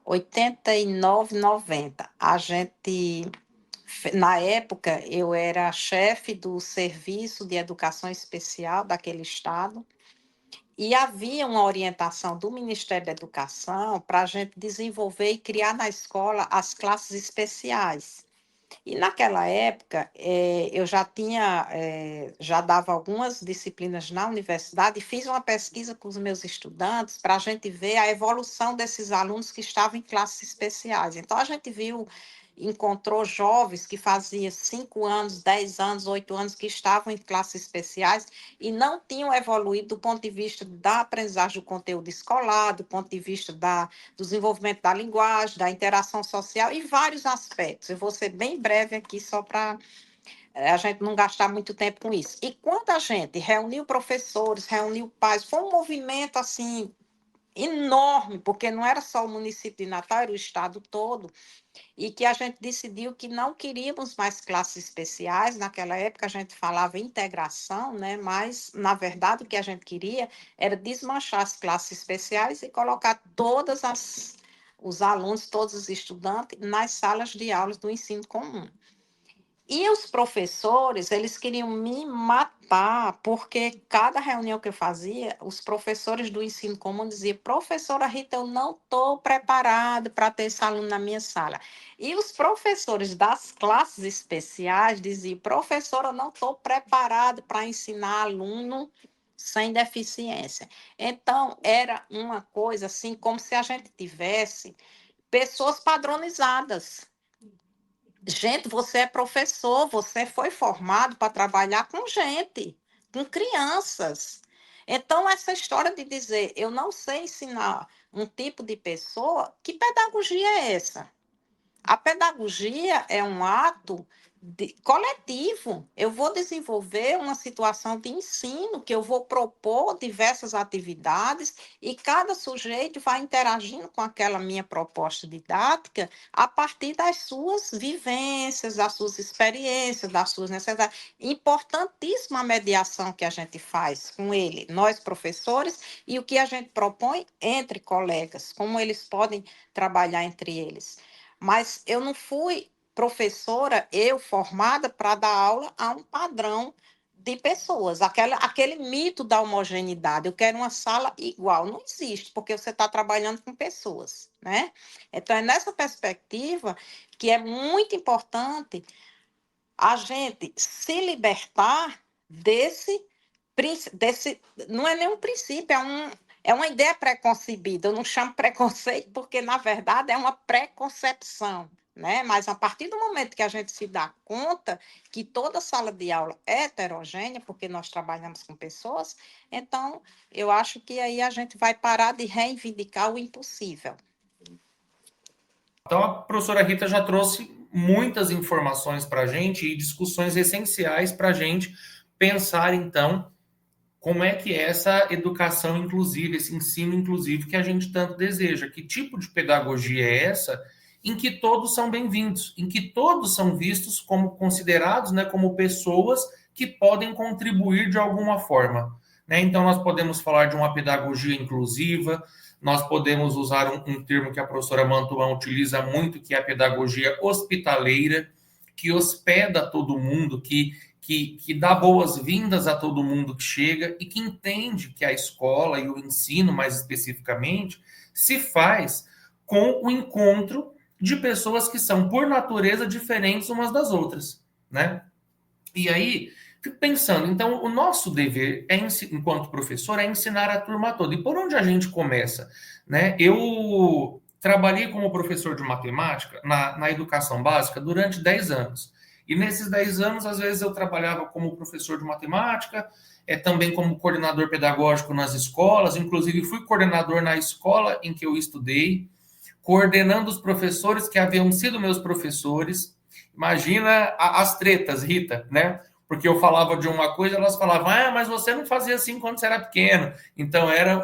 89, 90. A gente, na época, eu era chefe do Serviço de Educação Especial daquele estado, e havia uma orientação do Ministério da Educação para a gente desenvolver e criar na escola as classes especiais. E naquela época, eu já dava algumas disciplinas na universidade e fiz uma pesquisa com os meus estudantes para a gente ver a evolução desses alunos que estavam em classes especiais. Então, a gente encontrou jovens que faziam 5 anos, 10 anos, 8 anos, que estavam em classes especiais e não tinham evoluído do ponto de vista da aprendizagem do conteúdo escolar, do ponto de vista do desenvolvimento da linguagem, da interação social e vários aspectos. Eu vou ser bem breve aqui, só para a gente não gastar muito tempo com isso. E quando a gente reuniu professores, reuniu pais, foi um movimento assim enorme, porque não era só o município de Natal, era o estado todo, e que a gente decidiu que não queríamos mais classes especiais. Naquela época a gente falava integração, né? Mas, na verdade, o que a gente queria era desmanchar as classes especiais e colocar os alunos, todos os estudantes, nas salas de aulas do ensino comum. E os professores, eles queriam me matar, porque cada reunião que eu fazia, os professores do ensino comum diziam: professora Rita, eu não estou preparado para ter esse aluno na minha sala. E os professores das classes especiais diziam: professora, eu não estou preparado para ensinar aluno sem deficiência. Então, era uma coisa assim, como se a gente tivesse pessoas padronizadas. Gente, você é professor, você foi formado para trabalhar com gente, com crianças. Então, essa história de dizer, eu não sei ensinar um tipo de pessoa, que pedagogia é essa? A pedagogia é um ato coletivo. Eu vou desenvolver uma situação de ensino, que eu vou propor diversas atividades e cada sujeito vai interagindo com aquela minha proposta didática a partir das suas vivências, das suas experiências, das suas necessidades. Importantíssima a mediação que a gente faz com ele, nós professores, e o que a gente propõe entre colegas, como eles podem trabalhar entre eles. Mas eu não fui professora, eu formada para dar aula a um padrão de pessoas, aquele mito da homogeneidade. Eu quero uma sala igual. Não existe, porque você está trabalhando com pessoas, né? Então, é nessa perspectiva que é muito importante a gente se libertar desse não é nenhum princípio, é uma ideia preconcebida. Eu não chamo preconceito porque, na verdade, é uma preconcepção, né? Mas a partir do momento que a gente se dá conta que toda sala de aula é heterogênea, porque nós trabalhamos com pessoas, então eu acho que aí a gente vai parar de reivindicar o impossível. Então, a professora Rita já trouxe muitas informações para a gente e discussões essenciais para a gente pensar, então, como é que é essa educação inclusiva, esse ensino inclusivo que a gente tanto deseja. Que tipo de pedagogia é essa em que todos são bem-vindos, em que todos são vistos como considerados, né, como pessoas que podem contribuir de alguma forma. Né? Então, nós podemos falar de uma pedagogia inclusiva, nós podemos usar um termo que a professora Mantuan utiliza muito, que é a pedagogia hospitaleira, que hospeda todo mundo, que dá boas-vindas a todo mundo que chega e que entende que a escola e o ensino, mais especificamente, se faz com o encontro de pessoas que são, por natureza, diferentes umas das outras, né? E aí, fico pensando, então, o nosso dever, enquanto professor, é ensinar a turma toda. E por onde a gente começa? Né? Eu trabalhei como professor de matemática na educação básica durante 10 anos. E nesses 10 anos, às vezes, eu trabalhava como professor de matemática, também como coordenador pedagógico nas escolas, inclusive fui coordenador na escola em que eu estudei, coordenando os professores que haviam sido meus professores. Imagina as tretas, Rita, né? Porque eu falava de uma coisa, elas falavam, mas você não fazia assim quando você era pequeno. Então, era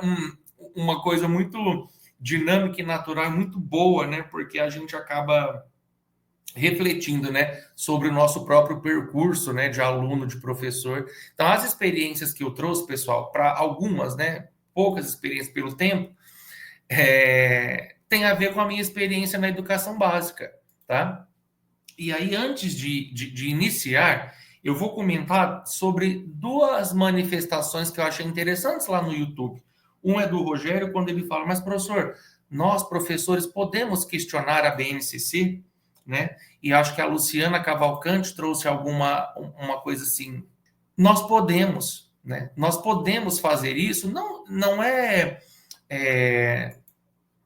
uma coisa muito dinâmica e natural, muito boa, né? Porque a gente acaba refletindo, né, sobre o nosso próprio percurso, né, de aluno, de professor. Então, as experiências que eu trouxe, pessoal, para algumas, né, poucas experiências pelo tempo, tem a ver com a minha experiência na educação básica, tá? E aí, antes de iniciar, eu vou comentar sobre duas manifestações que eu achei interessantes lá no YouTube. Um é do Rogério, quando ele fala, mas professor, nós, professores, podemos questionar a BNCC? Né? E acho que a Luciana Cavalcante trouxe uma coisa assim. Nós podemos, né? Nós podemos fazer isso. Não é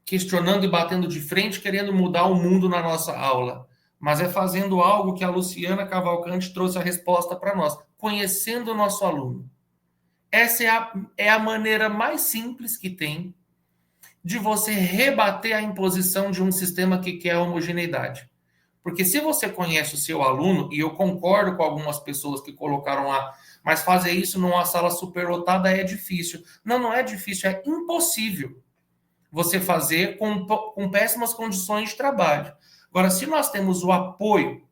questionando e batendo de frente, querendo mudar o mundo na nossa aula, mas é fazendo algo que a Luciana Cavalcante trouxe a resposta para nós, conhecendo o nosso aluno. Essa é a maneira mais simples que tem de você rebater a imposição de um sistema que quer a homogeneidade. Porque se você conhece o seu aluno, e eu concordo com algumas pessoas que colocaram lá, mas fazer isso numa sala superlotada é difícil. Não é difícil, é impossível você fazer com péssimas condições de trabalho. Agora, se nós temos o apoio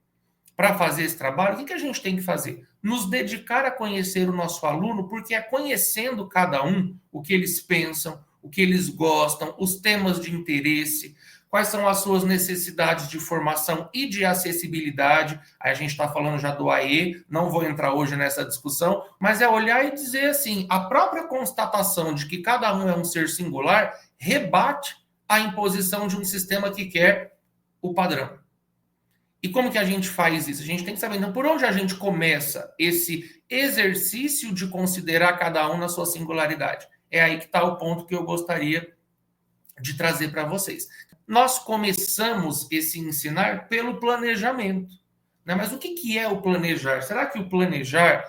para fazer esse trabalho, o que a gente tem que fazer? Nos dedicar a conhecer o nosso aluno, porque é conhecendo cada um o que eles pensam, o que eles gostam, os temas de interesse, quais são as suas necessidades de formação e de acessibilidade. Aí a gente está falando já do AE, não vou entrar hoje nessa discussão, mas é olhar e dizer assim, a própria constatação de que cada um é um ser singular rebate a imposição de um sistema que quer o padrão. E como que a gente faz isso? A gente tem que saber, então, por onde a gente começa esse exercício de considerar cada um na sua singularidade. É aí que está o ponto que eu gostaria de trazer para vocês. Nós começamos esse ensinar pelo planejamento. Né? Mas o que é o planejar? Será que o planejar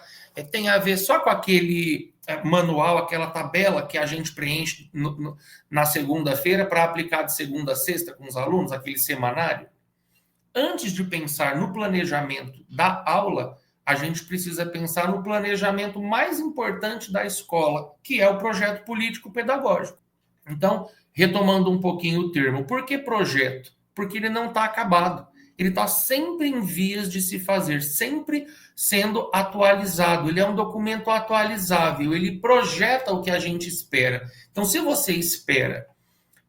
tem a ver só com aquele manual, aquela tabela que a gente preenche na segunda-feira para aplicar de segunda a sexta com os alunos, aquele semanário? Antes de pensar no planejamento da aula, a gente precisa pensar no planejamento mais importante da escola, que é o projeto político-pedagógico. Então, retomando um pouquinho o termo, por que projeto? Porque ele não está acabado. Ele está sempre em vias de se fazer, sempre sendo atualizado. Ele é um documento atualizável, ele projeta o que a gente espera. Então, se você espera,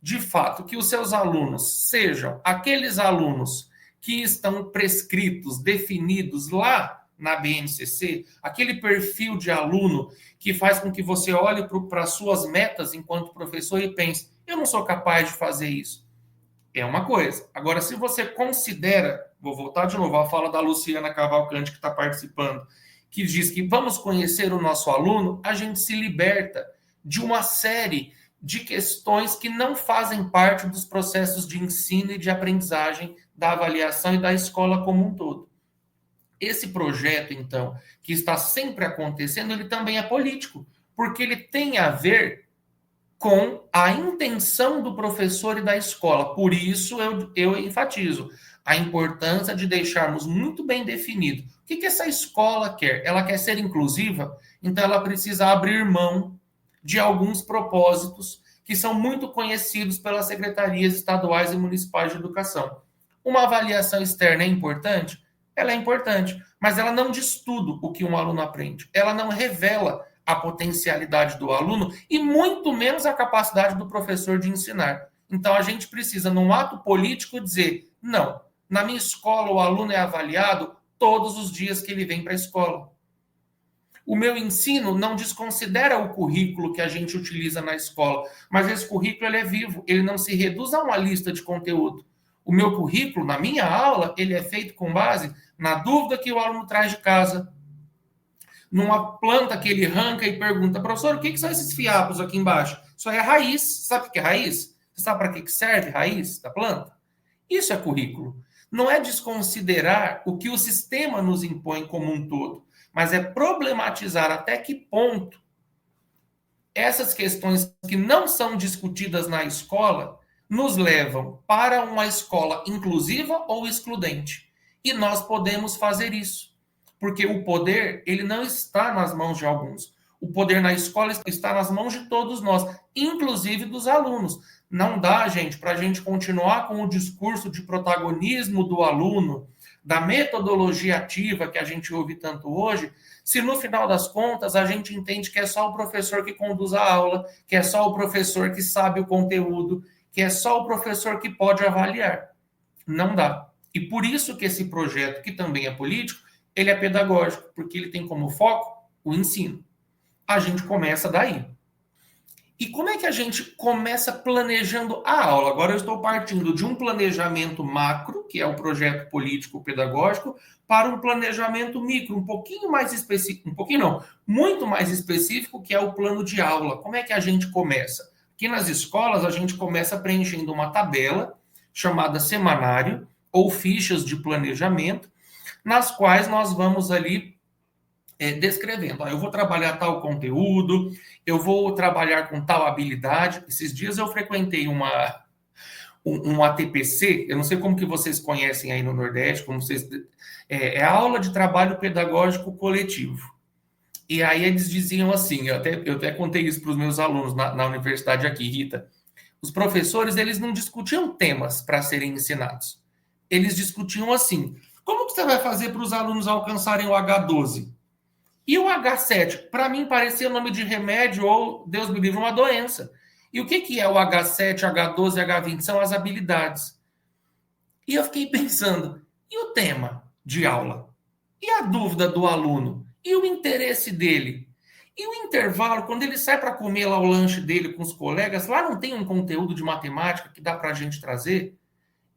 de fato, que os seus alunos sejam aqueles alunos que estão prescritos, definidos lá na BNCC, aquele perfil de aluno que faz com que você olhe para as suas metas enquanto professor e pense, eu não sou capaz de fazer isso. É uma coisa. Agora, se você considera, vou voltar de novo à fala da Luciana Cavalcante, que está participando, que diz que vamos conhecer o nosso aluno, a gente se liberta de uma série de questões que não fazem parte dos processos de ensino e de aprendizagem da avaliação e da escola como um todo. Esse projeto, então, que está sempre acontecendo, ele também é político, porque ele tem a ver com a intenção do professor e da escola. Por isso, eu enfatizo a importância de deixarmos muito bem definido o que essa escola quer. Ela quer ser inclusiva, então ela precisa abrir mão de alguns propósitos que são muito conhecidos pelas secretarias estaduais e municipais de educação. Uma avaliação externa é importante? Ela é importante, mas ela não diz tudo o que um aluno aprende. Ela não revela a potencialidade do aluno e muito menos a capacidade do professor de ensinar. Então, a gente precisa, num ato político, dizer, não, na minha escola o aluno é avaliado todos os dias que ele vem para a escola. O meu ensino não desconsidera o currículo que a gente utiliza na escola, mas esse currículo ele é vivo, ele não se reduz a uma lista de conteúdo. O meu currículo, na minha aula, ele é feito com base na dúvida que o aluno traz de casa, numa planta que ele arranca e pergunta, professor, o que são esses fiapos aqui embaixo? Isso aí é raiz. Sabe o que é raiz? Você sabe para que serve a raiz da planta? Isso é currículo. Não é desconsiderar o que o sistema nos impõe como um todo, mas é problematizar até que ponto essas questões que não são discutidas na escola nos levam para uma escola inclusiva ou excludente. E nós podemos fazer isso, porque o poder, ele não está nas mãos de alguns. O poder na escola está nas mãos de todos nós, inclusive dos alunos. Não dá, gente, para a gente continuar com o discurso de protagonismo do aluno, da metodologia ativa que a gente ouve tanto hoje, se no final das contas a gente entende que é só o professor que conduz a aula, que é só o professor que sabe o conteúdo, que é só o professor que pode avaliar. Não dá. E por isso que esse projeto, que também é político, ele é pedagógico, porque ele tem como foco o ensino. A gente começa daí. E como é que a gente começa planejando a aula? Agora eu estou partindo de um planejamento macro, que é o projeto político pedagógico, para um planejamento micro, um pouquinho mais específico, um pouquinho não, muito mais específico, que é o plano de aula. Como é que a gente começa? Aqui nas escolas, a gente começa preenchendo uma tabela chamada semanário ou fichas de planejamento, nas quais nós vamos ali descrevendo. Eu vou trabalhar tal conteúdo, eu vou trabalhar com tal habilidade. Esses dias eu frequentei um ATPC, eu não sei como que vocês conhecem aí no Nordeste, como vocês, é a aula de trabalho pedagógico coletivo. E aí eles diziam assim, eu até contei isso para os meus alunos na universidade aqui, Rita, os professores, eles não discutiam temas para serem ensinados. Eles discutiam assim, como que você vai fazer para os alunos alcançarem o H12? E o H7, para mim, parecia nome de remédio ou, Deus me livre, uma doença. E o que é o H7, H12 e H20? São as habilidades. E eu fiquei pensando, e o tema de aula? E a dúvida do aluno? E o interesse dele? E o intervalo, quando ele sai para comer lá o lanche dele com os colegas, lá não tem um conteúdo de matemática que dá para a gente trazer?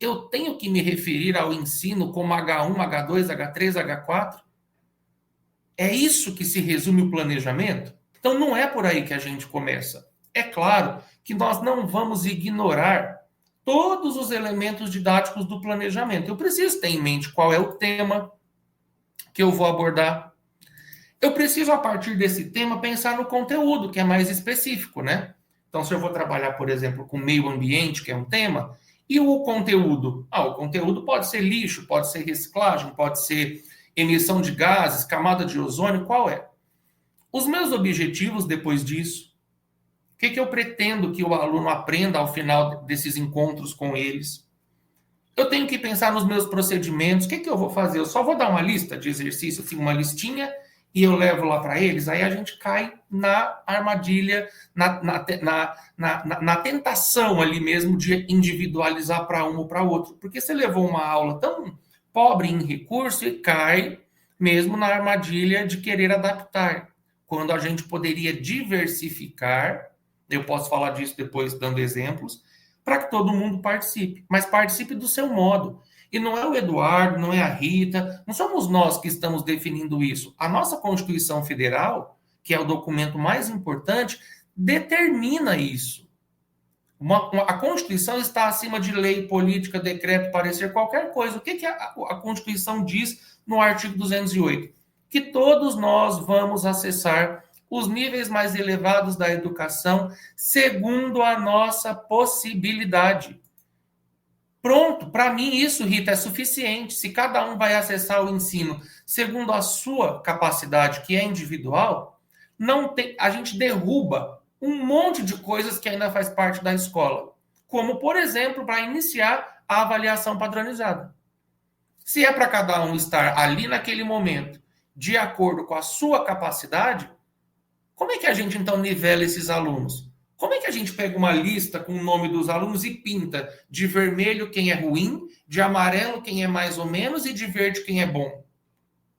Eu tenho que me referir ao ensino como H1, H2, H3, H4? É isso que se resume o planejamento? Então, não é por aí que a gente começa. É claro que nós não vamos ignorar todos os elementos didáticos do planejamento. Eu preciso ter em mente qual é o tema que eu vou abordar. Eu preciso, a partir desse tema, pensar no conteúdo, que é mais específico, né? Então, se eu vou trabalhar, por exemplo, com meio ambiente, que é um tema, e o conteúdo? O conteúdo pode ser lixo, pode ser reciclagem, pode ser emissão de gases, camada de ozônio, qual é? Os meus objetivos depois disso, o que eu pretendo que o aluno aprenda ao final desses encontros com eles? Eu tenho que pensar nos meus procedimentos, o que eu vou fazer? Eu só vou dar uma lista de exercícios, assim, uma listinha, e eu levo lá para eles, aí a gente cai na armadilha, na tentação ali mesmo de individualizar para um ou para outro. Porque você levou uma aula tão pobre em recurso e cai mesmo na armadilha de querer adaptar, quando a gente poderia diversificar, eu posso falar disso depois dando exemplos, para que todo mundo participe, mas participe do seu modo. E não é o Eduardo, não é a Rita, não somos nós que estamos definindo isso. A nossa Constituição Federal, que é o documento mais importante, determina isso. A Constituição está acima de lei, política, decreto, parecer, qualquer coisa. O que a Constituição diz no artigo 208? Que todos nós vamos acessar os níveis mais elevados da educação segundo a nossa possibilidade. Pronto, para mim isso, Rita, é suficiente. Se cada um vai acessar o ensino segundo a sua capacidade, que é individual, a gente derruba um monte de coisas que ainda faz parte da escola. Como, por exemplo, para iniciar a avaliação padronizada. Se é para cada um estar ali naquele momento, de acordo com a sua capacidade, como é que a gente, então, nivela esses alunos? Como é que a gente pega uma lista com o nome dos alunos e pinta de vermelho quem é ruim, de amarelo quem é mais ou menos e de verde quem é bom?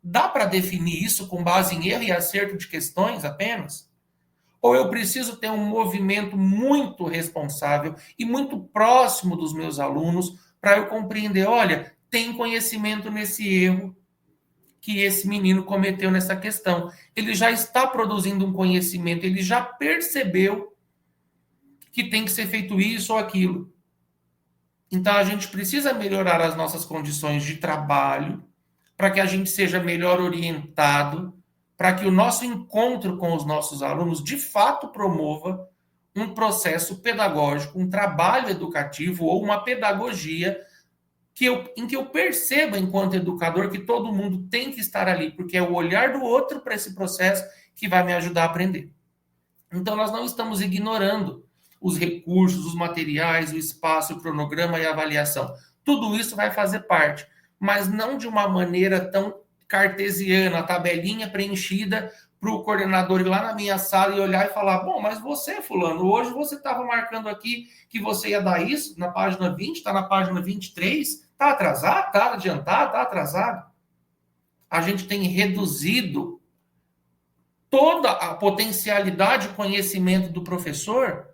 Dá para definir isso com base em erro e acerto de questões apenas? Ou eu preciso ter um movimento muito responsável e muito próximo dos meus alunos para eu compreender, olha, tem conhecimento nesse erro que esse menino cometeu nessa questão. Ele já está produzindo um conhecimento, ele já percebeu que tem que ser feito isso ou aquilo. Então, a gente precisa melhorar as nossas condições de trabalho para que a gente seja melhor orientado, para que o nosso encontro com os nossos alunos, de fato, promova um processo pedagógico, um trabalho educativo ou uma pedagogia em que eu perceba, enquanto educador, que todo mundo tem que estar ali, porque é o olhar do outro para esse processo que vai me ajudar a aprender. Então, nós não estamos ignorando os recursos, os materiais, o espaço, o cronograma e a avaliação. Tudo isso vai fazer parte, mas não de uma maneira tão cartesiana, a tabelinha preenchida para o coordenador ir lá na minha sala e olhar e falar, bom, mas você, fulano, hoje você estava marcando aqui que você ia dar isso na página 20, está na página 23, está atrasado, está adiantado, está atrasado. A gente tem reduzido toda a potencialidade de conhecimento do professor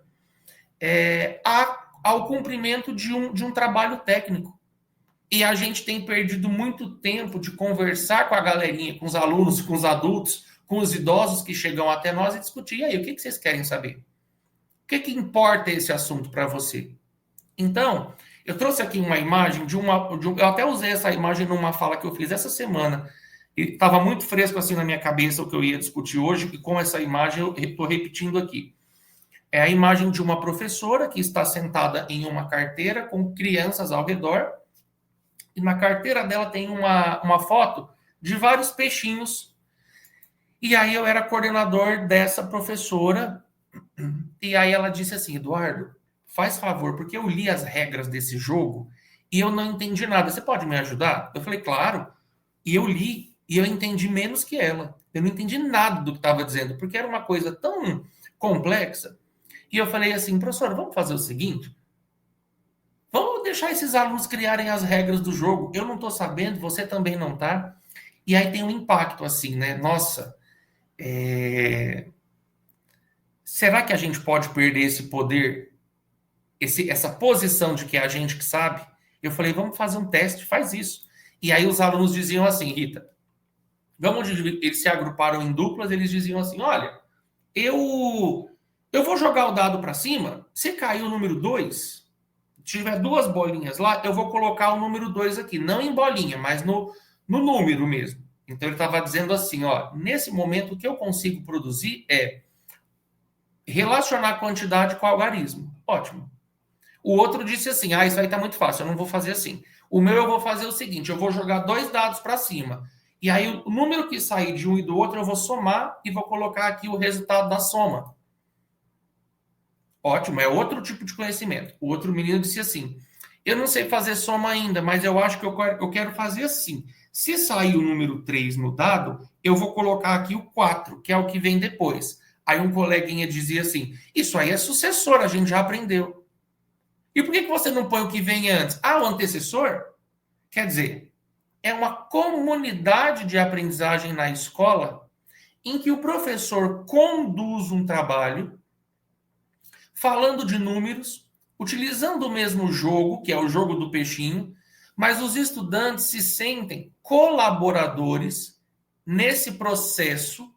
ao cumprimento de um trabalho técnico. E a gente tem perdido muito tempo de conversar com a galerinha, com os alunos, com os adultos, com os idosos que chegam até nós e discutir. E aí, o que vocês querem saber? O que importa esse assunto para você? Então, eu trouxe aqui uma imagem eu até usei essa imagem numa fala que eu fiz essa semana. E estava muito fresco assim na minha cabeça o que eu ia discutir hoje, e com essa imagem eu estou repetindo aqui. É a imagem de uma professora que está sentada em uma carteira com crianças ao redor, e na carteira dela tem uma foto de vários peixinhos. E aí eu era coordenador dessa professora, e aí ela disse assim, Eduardo, faz favor, porque eu li as regras desse jogo e eu não entendi nada. Você pode me ajudar? Eu falei, claro. E eu li e eu entendi menos que ela. Eu não entendi nada do que estava dizendo, porque era uma coisa tão complexa. E eu falei assim, professora, vamos fazer o seguinte? Vamos deixar esses alunos criarem as regras do jogo. Eu não estou sabendo, você também não está. E aí tem um impacto assim, né? Nossa, será que a gente pode perder esse poder, essa posição de que é a gente que sabe? Eu falei, vamos fazer um teste, faz isso. E aí os alunos diziam assim, Rita, eles se agruparam em duplas, eles diziam assim, olha, eu vou jogar o dado para cima, se cair o número 2, tiver 2 bolinhas lá, eu vou colocar o número 2 aqui, não em bolinha, mas no número mesmo. Então ele estava dizendo assim, ó, nesse momento o que eu consigo produzir é relacionar a quantidade com o algarismo. Ótimo. O outro disse assim, isso aí tá muito fácil, eu não vou fazer assim. O meu eu vou fazer o seguinte, eu vou jogar 2 dados para cima. E aí o número que sair de um e do outro eu vou somar e vou colocar aqui o resultado da soma. Ótimo, é outro tipo de conhecimento. O outro menino disse assim, eu não sei fazer soma ainda, mas eu acho que eu quero fazer assim. Se sair o número 3 no dado, eu vou colocar aqui o 4, que é o que vem depois. Aí um coleguinha dizia assim, isso aí é sucessor, a gente já aprendeu. E por que você não põe o que vem antes? O antecessor? Quer dizer, é uma comunidade de aprendizagem na escola em que o professor conduz um trabalho falando de números, utilizando o mesmo jogo, que é o jogo do peixinho, mas os estudantes se sentem colaboradores nesse processo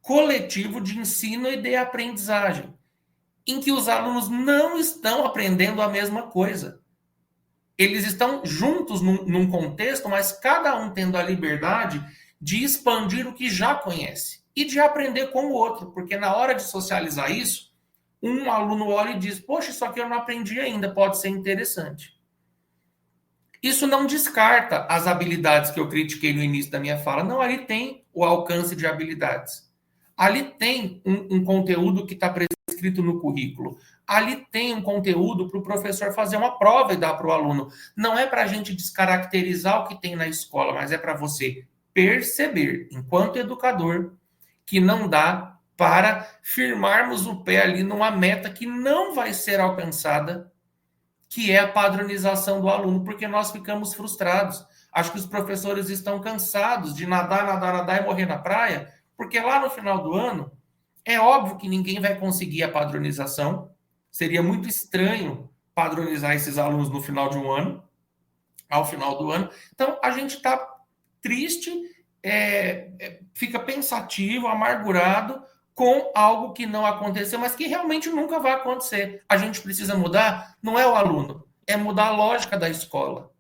coletivo de ensino e de aprendizagem, em que os alunos não estão aprendendo a mesma coisa. Eles estão juntos num contexto, mas cada um tendo a liberdade de expandir o que já conhece e de aprender com o outro, porque na hora de socializar isso, um aluno olha e diz, poxa, isso aqui eu não aprendi ainda, pode ser interessante. Isso não descarta as habilidades que eu critiquei no início da minha fala. Não, ali tem o alcance de habilidades. Ali tem um conteúdo que está prescrito no currículo. Ali tem um conteúdo para o professor fazer uma prova e dar para o aluno. Não é para a gente descaracterizar o que tem na escola, mas é para você perceber, enquanto educador, que não dá para firmarmos o pé ali numa meta que não vai ser alcançada, que é a padronização do aluno, porque nós ficamos frustrados. Acho que os professores estão cansados de nadar e morrer na praia, porque lá no final do ano, é óbvio que ninguém vai conseguir a padronização. Seria muito estranho padronizar esses alunos no final de um ano, ao final do ano. Então, a gente está triste, fica pensativo, amargurado com algo que não aconteceu, mas que realmente nunca vai acontecer. A gente precisa mudar, não é o aluno, é mudar a lógica da escola.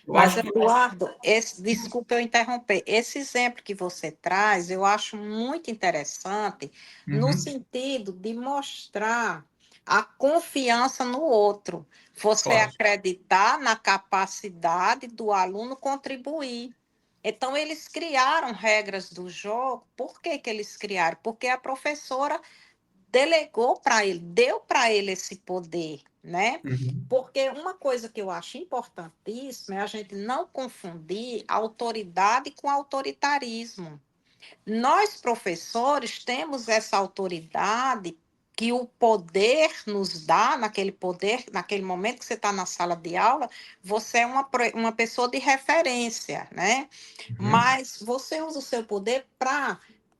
Mas, Eduardo, desculpa eu interromper, esse exemplo que você traz, eu acho muito interessante, no sentido de mostrar a confiança no outro, você acreditar na capacidade do aluno contribuir. Então, eles criaram regras do jogo. Por que que eles criaram? Porque a professora delegou para ele, deu para ele esse poder, né? Porque uma coisa que eu acho importantíssima é a gente não confundir autoridade com autoritarismo. Nós, professores, temos essa autoridade que o poder nos dá, naquele poder, naquele momento que você está na sala de aula, você é uma pessoa de referência, né? Mas você usa o seu poder para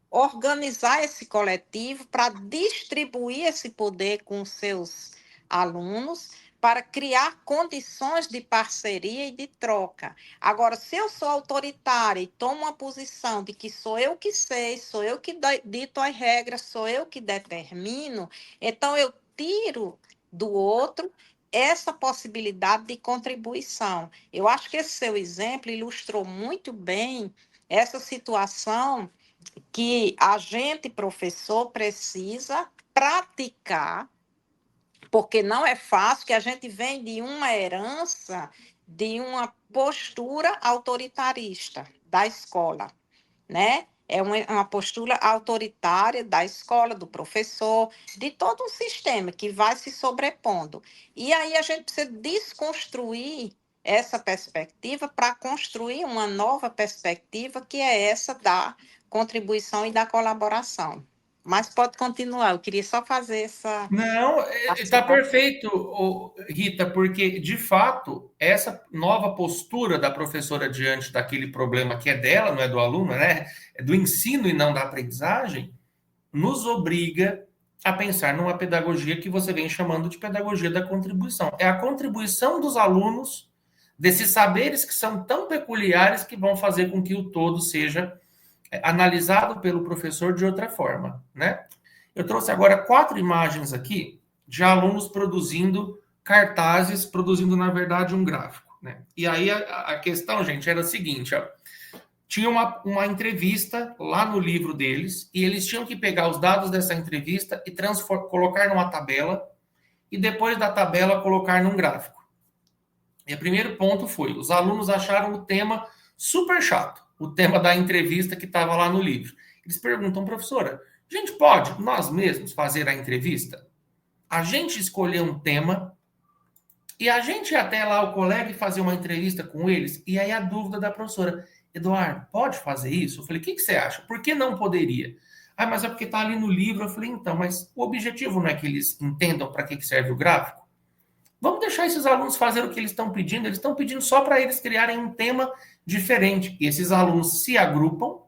organizar esse coletivo, para distribuir esse poder com os seus alunos, para criar condições de parceria e de troca. Agora, se eu sou autoritária e tomo uma posição de que sou eu que sei, sou eu que dito as regras, sou eu que determino, então eu tiro do outro essa possibilidade de contribuição. Eu acho que esse seu exemplo ilustrou muito bem essa situação que a gente, professor, precisa praticar, porque não é fácil, que a gente vem de uma herança, de uma postura autoritarista da escola, né? É uma postura autoritária da escola, do professor, de todo um sistema que vai se sobrepondo. E aí a gente precisa desconstruir essa perspectiva para construir uma nova perspectiva, que é essa da contribuição e da colaboração. Mas pode continuar, eu queria só fazer essa... Não, está perfeito, Rita, porque, de fato, essa nova postura da professora diante daquele problema que é dela, não é do aluno, né? É do ensino e não da aprendizagem, nos obriga a pensar numa pedagogia que você vem chamando de pedagogia da contribuição. É a contribuição dos alunos, desses saberes que são tão peculiares, que vão fazer com que o todo seja analisado pelo professor de outra forma, né? Eu trouxe agora 4 imagens aqui de alunos produzindo cartazes, produzindo, na verdade, um gráfico, né? E aí a questão, gente, era a seguinte, ó. Tinha uma entrevista lá no livro deles, e eles tinham que pegar os dados dessa entrevista e colocar numa tabela, e depois da tabela colocar num gráfico. E o primeiro ponto foi, os alunos acharam o tema super chato, o tema da entrevista que estava lá no livro. Eles perguntam, professora, a gente pode, nós mesmos, fazer a entrevista? A gente escolher um tema e a gente ir até lá o colega e fazer uma entrevista com eles? E aí a dúvida da professora, Eduardo, pode fazer isso? Eu falei, o que você acha? Por que não poderia? Ah, mas é porque está ali no livro. Eu falei, então, mas o objetivo não é que eles entendam para que serve o gráfico? Vamos deixar esses alunos fazer o que eles estão pedindo. Eles estão pedindo só para eles criarem um tema diferente. E esses alunos se agrupam.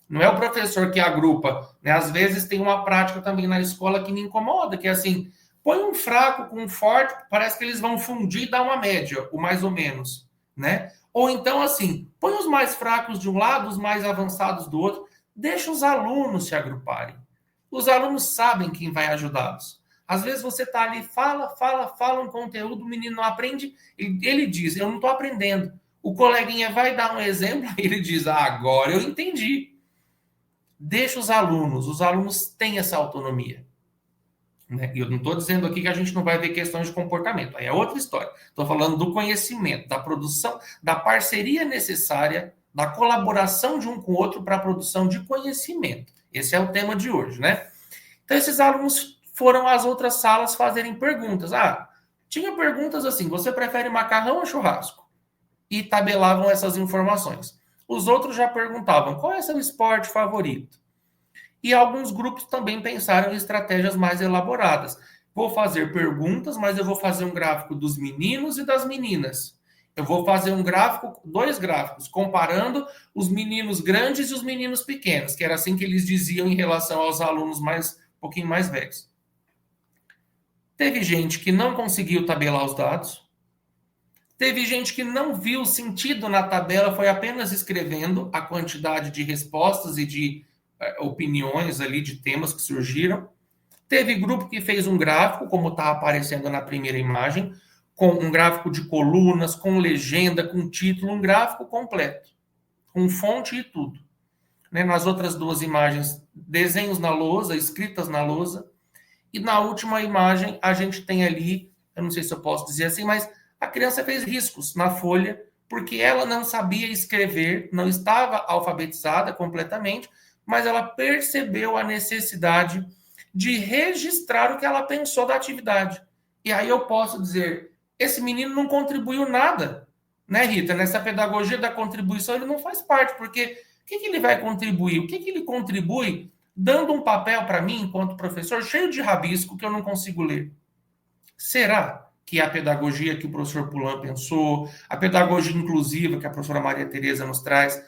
Não é o professor que agrupa, né? Às vezes tem uma prática também na escola que me incomoda, que é assim, põe um fraco com um forte, parece que eles vão fundir e dar uma média, o mais ou menos, né? Ou então assim, põe os mais fracos de um lado, os mais avançados do outro, deixa os alunos se agruparem. Os alunos sabem quem vai ajudá-los. Às vezes você está ali, fala um conteúdo, o menino não aprende, ele diz, eu não estou aprendendo. O coleguinha vai dar um exemplo, ele diz, agora eu entendi. Deixa os alunos têm essa autonomia. Né? E eu não estou dizendo aqui que a gente não vai ver questões de comportamento, aí é outra história. Estou falando do conhecimento, da produção, da parceria necessária, da colaboração de um com o outro para a produção de conhecimento. Esse é o tema de hoje, né? Então, esses alunos foram às outras salas fazerem perguntas. Tinha perguntas assim, você prefere macarrão ou churrasco? E tabelavam essas informações. Os outros já perguntavam, qual é seu esporte favorito? E alguns grupos também pensaram em estratégias mais elaboradas. Vou fazer perguntas, mas eu vou fazer um gráfico dos meninos e das meninas. Eu vou fazer um gráfico, 2 gráficos, comparando os meninos grandes e os meninos pequenos, que era assim que eles diziam em relação aos alunos um pouquinho mais velhos. Teve gente que não conseguiu tabelar os dados. Teve gente que não viu sentido na tabela, foi apenas escrevendo a quantidade de respostas e de opiniões ali de temas que surgiram. Teve grupo que fez um gráfico, como está aparecendo na primeira imagem, com um gráfico de colunas, com legenda, com título, um gráfico completo, com fonte e tudo. Né? Nas outras duas imagens, desenhos na lousa, escritas na lousa. E na última imagem, a gente tem ali, eu não sei se eu posso dizer assim, mas a criança fez riscos na folha, porque ela não sabia escrever, não estava alfabetizada completamente, mas ela percebeu a necessidade de registrar o que ela pensou da atividade. E aí eu posso dizer, esse menino não contribuiu nada, né, Rita? Nessa pedagogia da contribuição, ele não faz parte, porque o que ele vai contribuir? O que ele contribui dando um papel para mim, enquanto professor, cheio de rabisco que eu não consigo ler? Será que a pedagogia que o professor Pulan pensou, a pedagogia inclusiva que a professora Maria Tereza nos traz,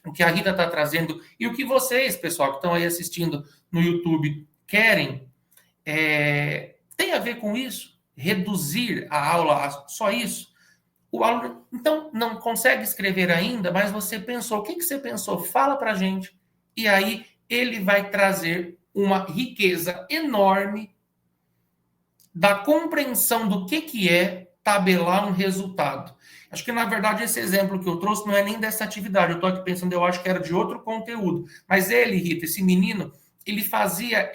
o que a Rita está trazendo, e o que vocês, pessoal, que estão aí assistindo no YouTube, querem, tem a ver com isso? Reduzir a aula a só isso? O aluno, então, não consegue escrever ainda, mas você pensou. O que você pensou? Fala para a gente. E aí, ele vai trazer uma riqueza enorme da compreensão do que é tabelar um resultado. Acho que, na verdade, esse exemplo que eu trouxe não é nem dessa atividade. Eu estou aqui pensando, eu acho que era de outro conteúdo. Mas ele, Rita, esse menino, ele fazia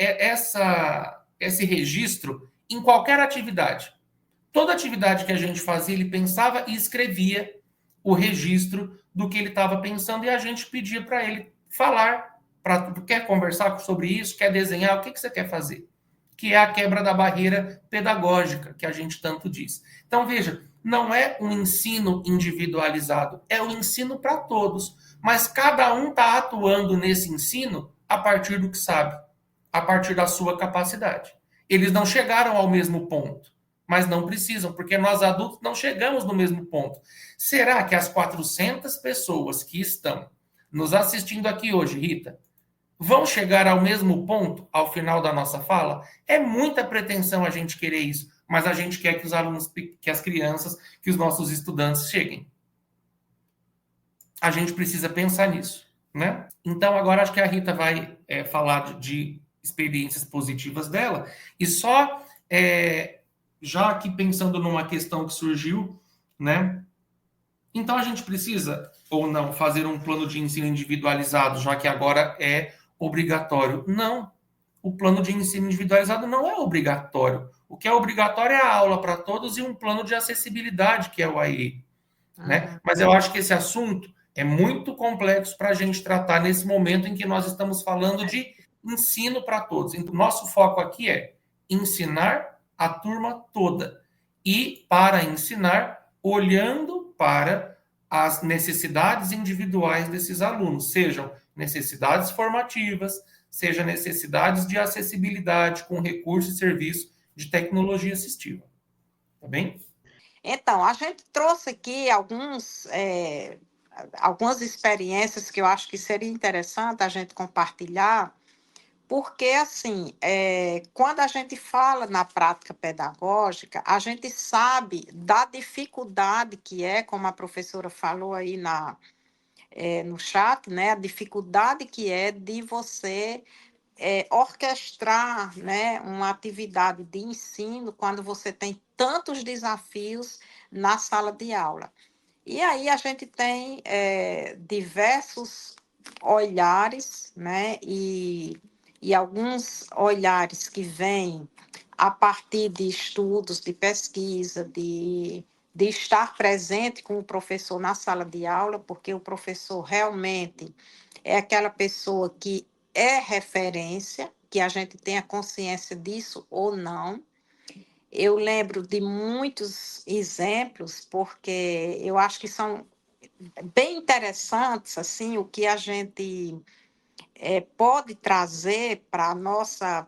esse registro em qualquer atividade. Toda atividade que a gente fazia, ele pensava e escrevia o registro do que ele estava pensando e a gente pedia para ele falar, quer conversar sobre isso, quer desenhar, o que você quer fazer? Que é a quebra da barreira pedagógica, que a gente tanto diz. Então, veja, não é um ensino individualizado, é um ensino para todos, mas cada um está atuando nesse ensino a partir do que sabe, a partir da sua capacidade. Eles não chegaram ao mesmo ponto, mas não precisam, porque nós adultos não chegamos no mesmo ponto. Será que as 400 pessoas que estão nos assistindo aqui hoje, Rita, vão chegar ao mesmo ponto ao final da nossa fala? É muita pretensão a gente querer isso, mas a gente quer que os alunos, que as crianças, que os nossos estudantes cheguem. A gente precisa pensar nisso, né? Então, agora acho que a Rita vai falar de experiências positivas dela, e só já aqui pensando numa questão que surgiu, né? Então a gente precisa ou não fazer um plano de ensino individualizado, já que agora é obrigatório? Não. O plano de ensino individualizado não é obrigatório. O que é obrigatório é a aula para todos e um plano de acessibilidade, que é o AE, né? Mas eu acho que esse assunto é muito complexo para a gente tratar nesse momento em que nós estamos falando de ensino para todos. Então, nosso foco aqui é ensinar a turma toda. E para ensinar, olhando para as necessidades individuais desses alunos, sejam necessidades formativas, sejam necessidades de acessibilidade com recurso e serviço de tecnologia assistiva. Tá bem? Então, a gente trouxe aqui algumas experiências que eu acho que seria interessante a gente compartilhar, porque, assim, quando a gente fala na prática pedagógica, a gente sabe da dificuldade que é, como a professora falou aí no chat, né, a dificuldade que é de você orquestrar, né, uma atividade de ensino quando você tem tantos desafios na sala de aula. E aí a gente tem diversos olhares, né, e alguns olhares que vêm a partir de estudos, de pesquisa, de estar presente com o professor na sala de aula, porque o professor realmente é aquela pessoa que é referência, que a gente tenha consciência disso ou não. Eu lembro de muitos exemplos, porque eu acho que são bem interessantes, assim, o que a gente pode trazer para a nossa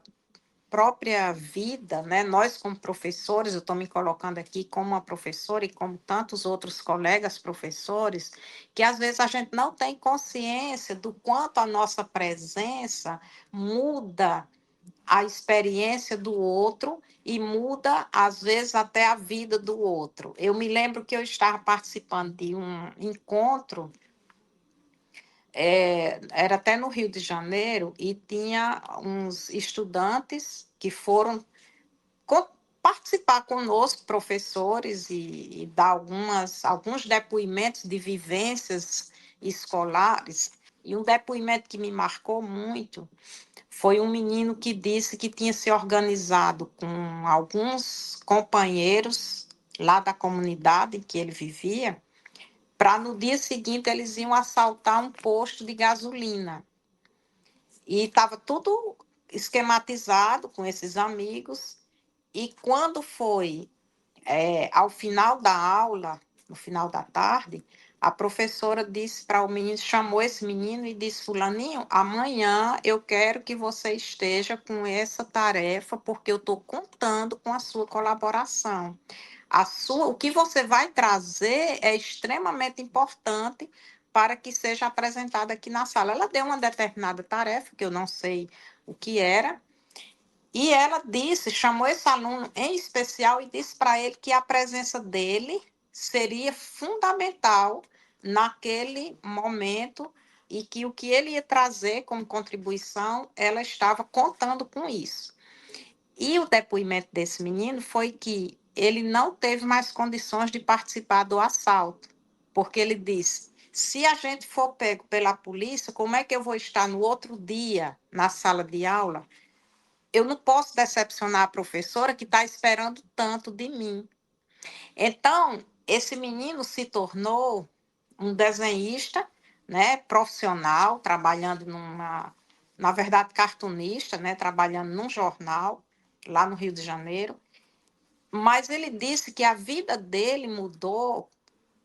própria vida, né? Nós, como professores, eu estou me colocando aqui como uma professora e como tantos outros colegas professores, que às vezes a gente não tem consciência do quanto a nossa presença muda a experiência do outro e muda, às vezes, até a vida do outro. Eu me lembro que eu estava participando de um encontro era até no Rio de Janeiro, e tinha uns estudantes que foram participar conosco, professores, e dar alguns depoimentos de vivências escolares. E um depoimento que me marcou muito foi um menino que disse que tinha se organizado com alguns companheiros lá da comunidade em que ele vivia, para no dia seguinte eles iam assaltar um posto de gasolina. E estava tudo esquematizado com esses amigos. E quando foi ao final da aula, no final da tarde, a professora disse para o menino, chamou esse menino e disse: Fulaninho, amanhã eu quero que você esteja com essa tarefa, porque eu estou contando com a sua colaboração. O que você vai trazer é extremamente importante para que seja apresentado aqui na sala. Ela deu uma determinada tarefa, que eu não sei o que era, e ela chamou esse aluno em especial e disse para ele que a presença dele seria fundamental naquele momento e que o que ele ia trazer como contribuição, ela estava contando com isso. E o depoimento desse menino foi que ele não teve mais condições de participar do assalto, porque ele disse: se a gente for pego pela polícia, como é que eu vou estar no outro dia na sala de aula? Eu não posso decepcionar a professora que está esperando tanto de mim. Então, esse menino se tornou um desenhista, né, profissional, trabalhando na verdade, cartunista, né, trabalhando num jornal lá no Rio de Janeiro. Mas ele disse que a vida dele mudou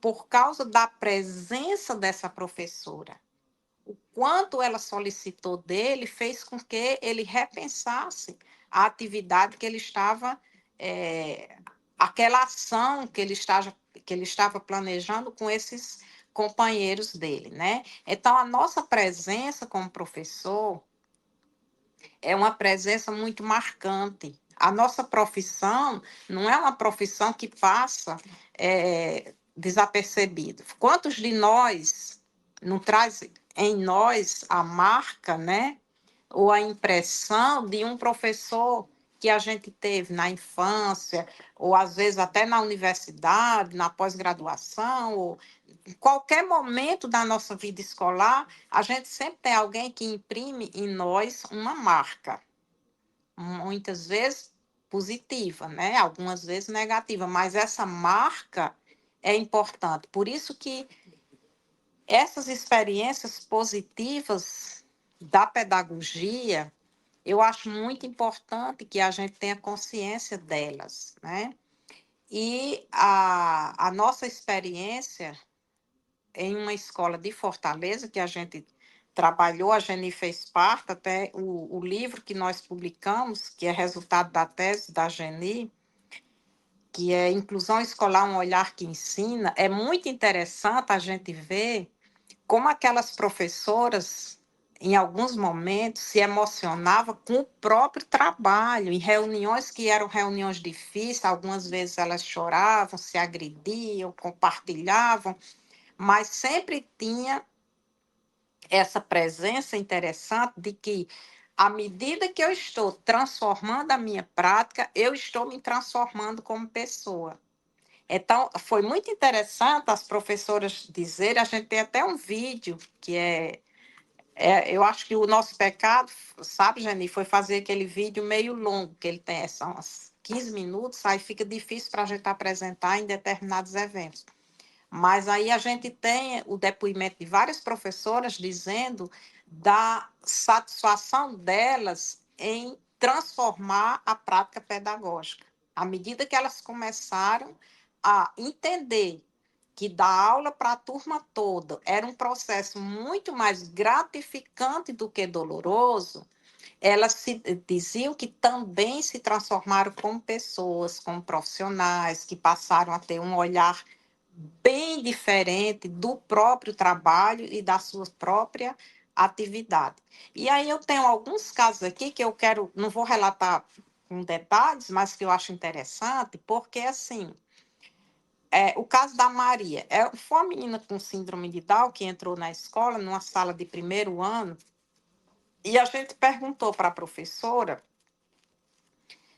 por causa da presença dessa professora. O quanto ela solicitou dele fez com que ele repensasse a atividade que ele estava, aquela ação que ele estava planejando com esses companheiros dele, né? Então, a nossa presença como professor é uma presença muito marcante. A nossa profissão não é uma profissão que passa desapercebido. Quantos de nós não traz em nós a marca, né? Ou a impressão de um professor que a gente teve na infância, ou às vezes até na universidade, na pós-graduação, ou em qualquer momento da nossa vida escolar, a gente sempre tem alguém que imprime em nós uma marca, muitas vezes positiva, né? Algumas vezes negativa, mas essa marca é importante. Por isso que essas experiências positivas da pedagogia, eu acho muito importante que a gente tenha consciência delas, né? E a nossa experiência em uma escola de Fortaleza, que a gente trabalhou, a Geni fez parte, até o livro que nós publicamos, que é resultado da tese da Geni, que é Inclusão Escolar, um Olhar que Ensina, é muito interessante a gente ver como aquelas professoras, em alguns momentos, se emocionavam com o próprio trabalho, em reuniões que eram reuniões difíceis, algumas vezes elas choravam, se agrediam, compartilhavam, mas sempre tinha essa presença interessante de que, à medida que eu estou transformando a minha prática, eu estou me transformando como pessoa. Então, foi muito interessante as professoras dizerem, a gente tem até um vídeo que eu acho que o nosso pecado, sabe, Jani, foi fazer aquele vídeo meio longo, que ele tem, são uns 15 minutos, aí fica difícil para a gente apresentar em determinados eventos. Mas aí a gente tem o depoimento de várias professoras dizendo da satisfação delas em transformar a prática pedagógica. À medida que elas começaram a entender que dar aula para a turma toda era um processo muito mais gratificante do que doloroso, elas diziam que também se transformaram como pessoas, como profissionais, que passaram a ter um olhar bem diferente do próprio trabalho e da sua própria atividade. E aí eu tenho alguns casos aqui que eu quero, não vou relatar com detalhes, mas que eu acho interessante, porque assim, o caso da Maria, foi uma menina com síndrome de Down que entrou na escola, numa sala de primeiro ano, e a gente perguntou para a professora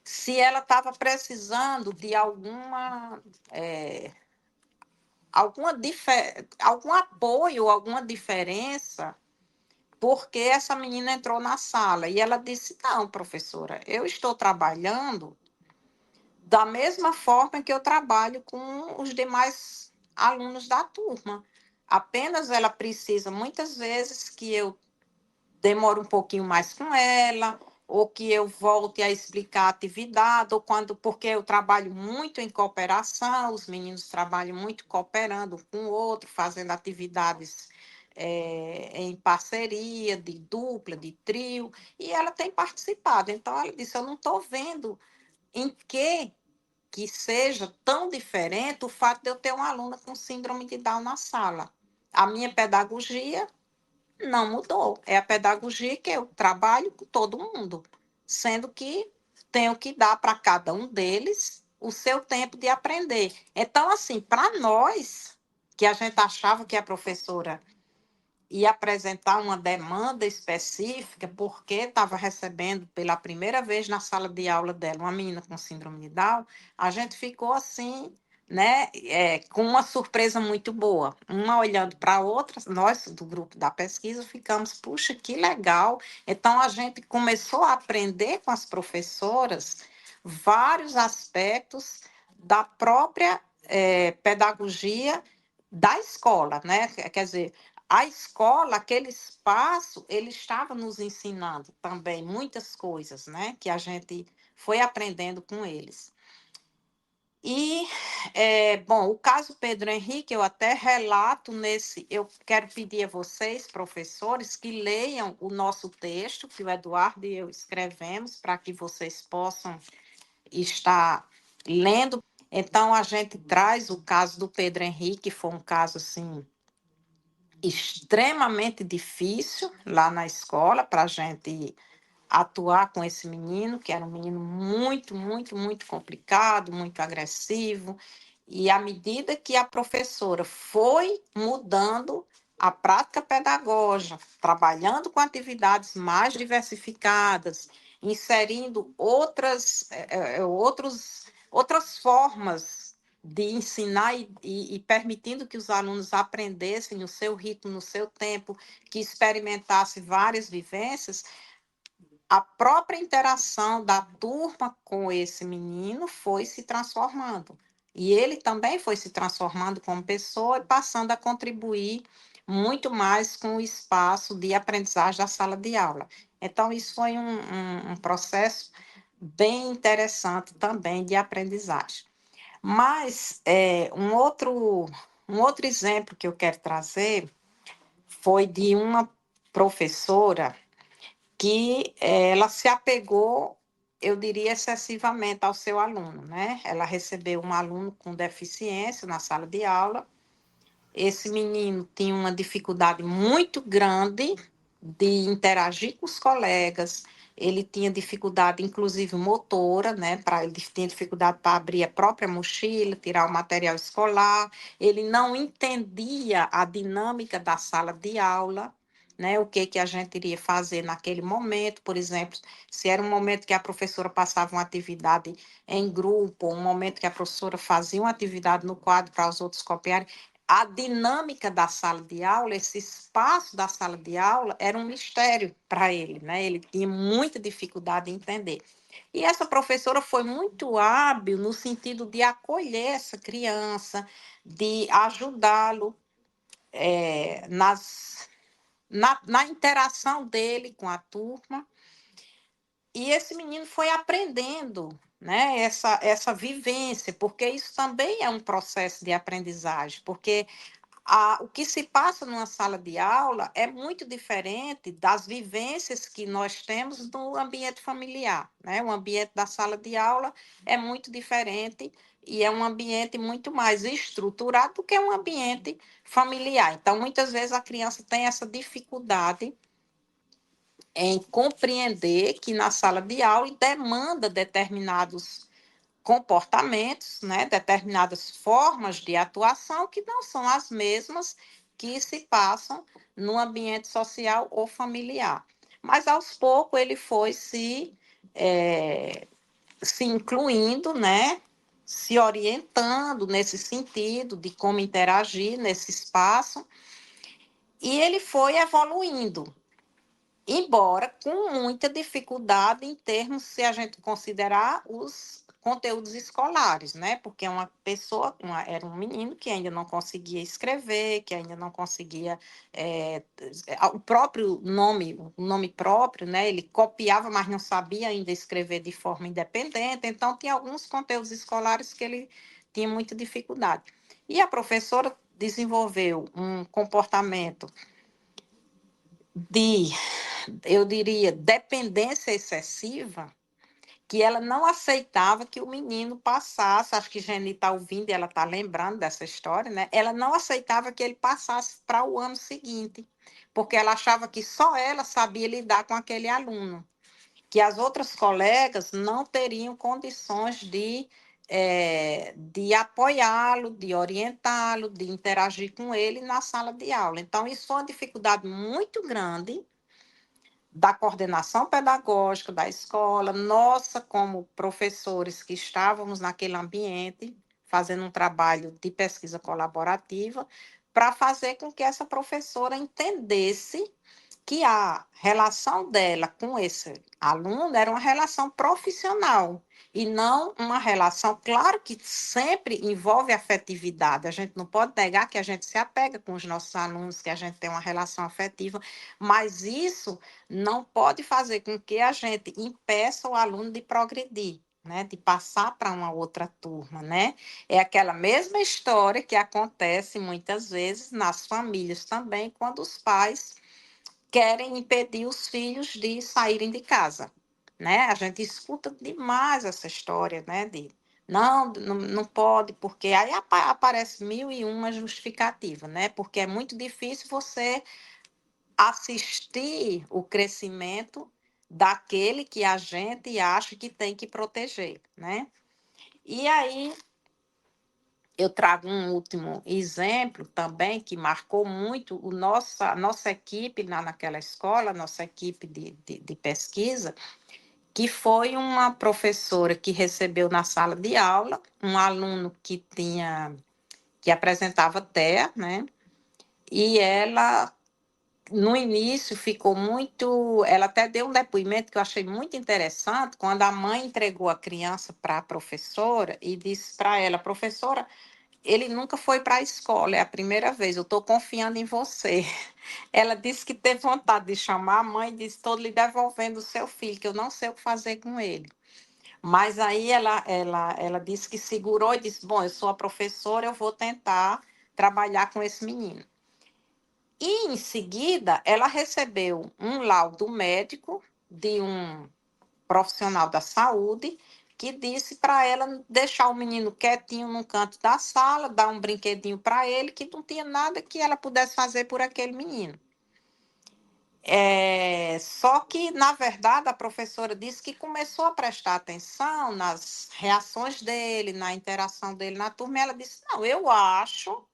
se ela estava precisando de algum apoio, alguma diferença, porque essa menina entrou na sala. E ela disse, não, professora, eu estou trabalhando da mesma forma que eu trabalho com os demais alunos da turma. Apenas ela precisa, muitas vezes, que eu demore um pouquinho mais com ela, ou que eu volte a explicar a atividade, porque eu trabalho muito em cooperação, os meninos trabalham muito cooperando um com o outro, fazendo atividades em parceria, de dupla, de trio, e ela tem participado. Então, ela disse, eu não estou vendo em que seja tão diferente o fato de eu ter uma aluna com síndrome de Down na sala. A minha pedagogia não mudou. É a pedagogia que eu trabalho com todo mundo, sendo que tenho que dar para cada um deles o seu tempo de aprender. Então, assim, para nós, que a gente achava que a professora ia apresentar uma demanda específica, porque estava recebendo pela primeira vez na sala de aula dela uma menina com síndrome de Down, a gente ficou assim, né, com uma surpresa muito boa. Uma olhando para a outra, nós do grupo da pesquisa ficamos, puxa, que legal. Então, a gente começou a aprender com as professoras vários aspectos da própria pedagogia da escola, né? Quer dizer, a escola, aquele espaço, ele estava nos ensinando também muitas coisas, né? Que a gente foi aprendendo com eles. E, bom, o caso Pedro Henrique, eu até relato eu quero pedir a vocês, professores, que leiam o nosso texto, que o Eduardo e eu escrevemos, para que vocês possam estar lendo. Então, a gente traz o caso do Pedro Henrique, que foi um caso, assim, extremamente difícil lá na escola para a gente atuar com esse menino, que era um menino muito, muito, muito complicado, muito agressivo. E à medida que a professora foi mudando a prática pedagógica, trabalhando com atividades mais diversificadas, inserindo outras formas de ensinar e permitindo que os alunos aprendessem no seu ritmo, no seu tempo, que experimentassem várias vivências, a própria interação da turma com esse menino foi se transformando. E ele também foi se transformando como pessoa e passando a contribuir muito mais com o espaço de aprendizagem da sala de aula. Então, isso foi um processo bem interessante também de aprendizagem. Mas um outro exemplo que eu quero trazer foi de uma professora que ela se apegou, eu diria, excessivamente ao seu aluno, né? Ela recebeu um aluno com deficiência na sala de aula. Esse menino tinha uma dificuldade muito grande de interagir com os colegas, ele tinha dificuldade, inclusive motora, né? Ele tinha dificuldade para abrir a própria mochila, tirar o material escolar, ele não entendia a dinâmica da sala de aula, né? O que a gente iria fazer naquele momento, por exemplo, se era um momento que a professora passava uma atividade em grupo, um momento que a professora fazia uma atividade no quadro para os outros copiarem, a dinâmica da sala de aula, esse espaço da sala de aula, era um mistério para ele, né? Ele tinha muita dificuldade em entender. E essa professora foi muito hábil no sentido de acolher essa criança, de ajudá-lo na interação dele com a turma. E esse menino foi aprendendo, né, essa vivência, porque isso também é um processo de aprendizagem, porque o que se passa numa sala de aula é muito diferente das vivências que nós temos no ambiente familiar, né? O ambiente da sala de aula é muito diferente e é um ambiente muito mais estruturado do que um ambiente familiar. Então, muitas vezes a criança tem essa dificuldade em compreender que na sala de aula demanda determinados comportamentos, né, determinadas formas de atuação que não são as mesmas que se passam no ambiente social ou familiar. Mas, aos poucos, ele foi se incluindo, né, se orientando nesse sentido de como interagir nesse espaço, e ele foi evoluindo, embora com muita dificuldade em termos, se a gente considerar os conteúdos escolares, né? Porque uma pessoa, era um menino que ainda não conseguia escrever, que ainda não conseguia o próprio nome, o nome próprio, né? Ele copiava, mas não sabia ainda escrever de forma independente. Então, tinha alguns conteúdos escolares que ele tinha muita dificuldade. E a professora desenvolveu um comportamento de, eu diria, dependência excessiva, que ela não aceitava que o menino passasse, acho que Geni está ouvindo e ela está lembrando dessa história, né? Ela não aceitava que ele passasse para o ano seguinte, porque ela achava que só ela sabia lidar com aquele aluno, que as outras colegas não teriam condições de apoiá-lo, de orientá-lo, de interagir com ele na sala de aula. Então, isso foi uma dificuldade muito grande da coordenação pedagógica da escola, nossa, como professores que estávamos naquele ambiente, fazendo um trabalho de pesquisa colaborativa, para fazer com que essa professora entendesse que a relação dela com esse aluno era uma relação profissional e não uma relação, claro que sempre envolve afetividade, a gente não pode negar que a gente se apega com os nossos alunos, que a gente tem uma relação afetiva, mas isso não pode fazer com que a gente impeça o aluno de progredir, né, de passar para uma outra turma, né? É aquela mesma história que acontece muitas vezes nas famílias também, quando os pais querem impedir os filhos de saírem de casa, né? A gente escuta demais essa história, né? De não pode, porque aí aparece mil e uma justificativa, né? Porque é muito difícil você assistir o crescimento daquele que a gente acha que tem que proteger, né? E aí eu trago um último exemplo também que marcou muito a nossa equipe naquela escola, nossa equipe de pesquisa, que foi uma professora que recebeu na sala de aula um aluno que apresentava TEA, né? E ela, no início, ficou muito... Ela até deu um depoimento que eu achei muito interessante, quando a mãe entregou a criança para a professora e disse para ela, professora, ele nunca foi para a escola, é a primeira vez, eu estou confiando em você. Ela disse que teve vontade de chamar a mãe e disse, estou lhe devolvendo o seu filho, que eu não sei o que fazer com ele. Mas aí ela disse que segurou e disse, bom, eu sou a professora, eu vou tentar trabalhar com esse menino. E, em seguida, ela recebeu um laudo médico de um profissional da saúde, que disse para ela deixar o menino quietinho num canto da sala, dar um brinquedinho para ele, que não tinha nada que ela pudesse fazer por aquele menino. Só que, na verdade, a professora disse que começou a prestar atenção nas reações dele, na interação dele na turma, e ela disse, não, eu acho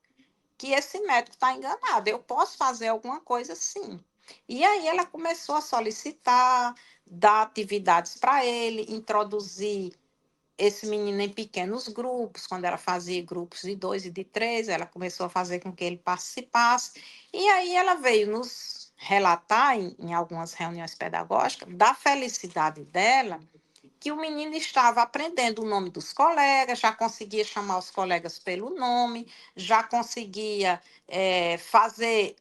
que esse médico está enganado, eu posso fazer alguma coisa sim. E aí ela começou a solicitar, dar atividades para ele, introduzir esse menino em pequenos grupos, quando ela fazia grupos de 2 e de 3, ela começou a fazer com que ele participasse, e aí ela veio nos relatar, em algumas reuniões pedagógicas, da felicidade dela, que o menino estava aprendendo o nome dos colegas, já conseguia chamar os colegas pelo nome, já conseguia fazer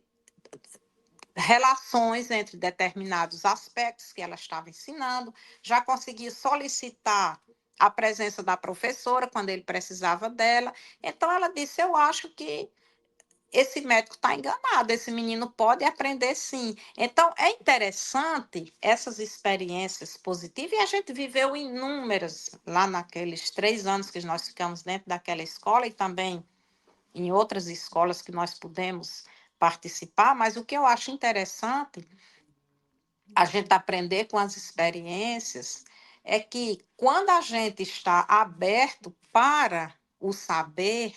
relações entre determinados aspectos que ela estava ensinando, já conseguia solicitar a presença da professora quando ele precisava dela. Então, ela disse, eu acho que esse médico está enganado, esse menino pode aprender sim. Então, é interessante essas experiências positivas, e a gente viveu inúmeras lá naqueles 3 anos que nós ficamos dentro daquela escola, e também em outras escolas que nós pudemos participar, mas o que eu acho interessante, a gente aprender com as experiências, é que quando a gente está aberto para o saber,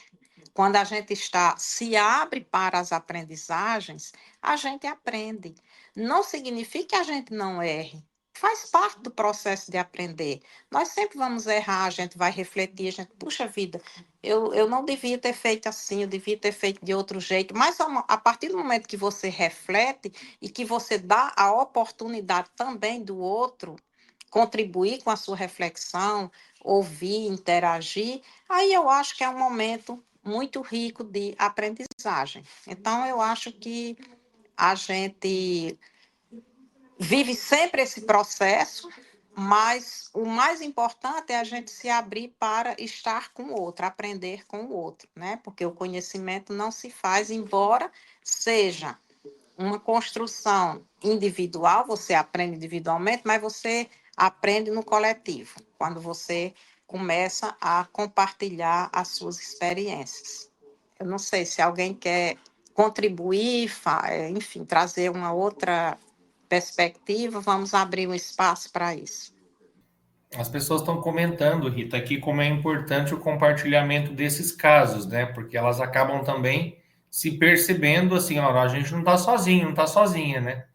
quando a gente se abre para as aprendizagens, a gente aprende. Não significa que a gente não erre. Faz parte do processo de aprender. Nós sempre vamos errar, a gente vai refletir, a gente, puxa vida, eu não devia ter feito assim, eu devia ter feito de outro jeito. Mas a partir do momento que você reflete e que você dá a oportunidade também do outro contribuir com a sua reflexão, ouvir, interagir, aí eu acho que é um momento muito rico de aprendizagem. Então, eu acho que a gente vive sempre esse processo, mas o mais importante é a gente se abrir para estar com o outro, aprender com o outro, né? Porque o conhecimento não se faz, embora seja uma construção individual, você aprende individualmente, mas você aprende no coletivo, quando você começa a compartilhar as suas experiências. Eu não sei se alguém quer contribuir, enfim, trazer uma outra perspectiva, vamos abrir um espaço para isso. As pessoas estão comentando, Rita, aqui como é importante o compartilhamento desses casos, né? Porque elas acabam também se percebendo assim, ó, a gente não está sozinho, não está sozinha, né?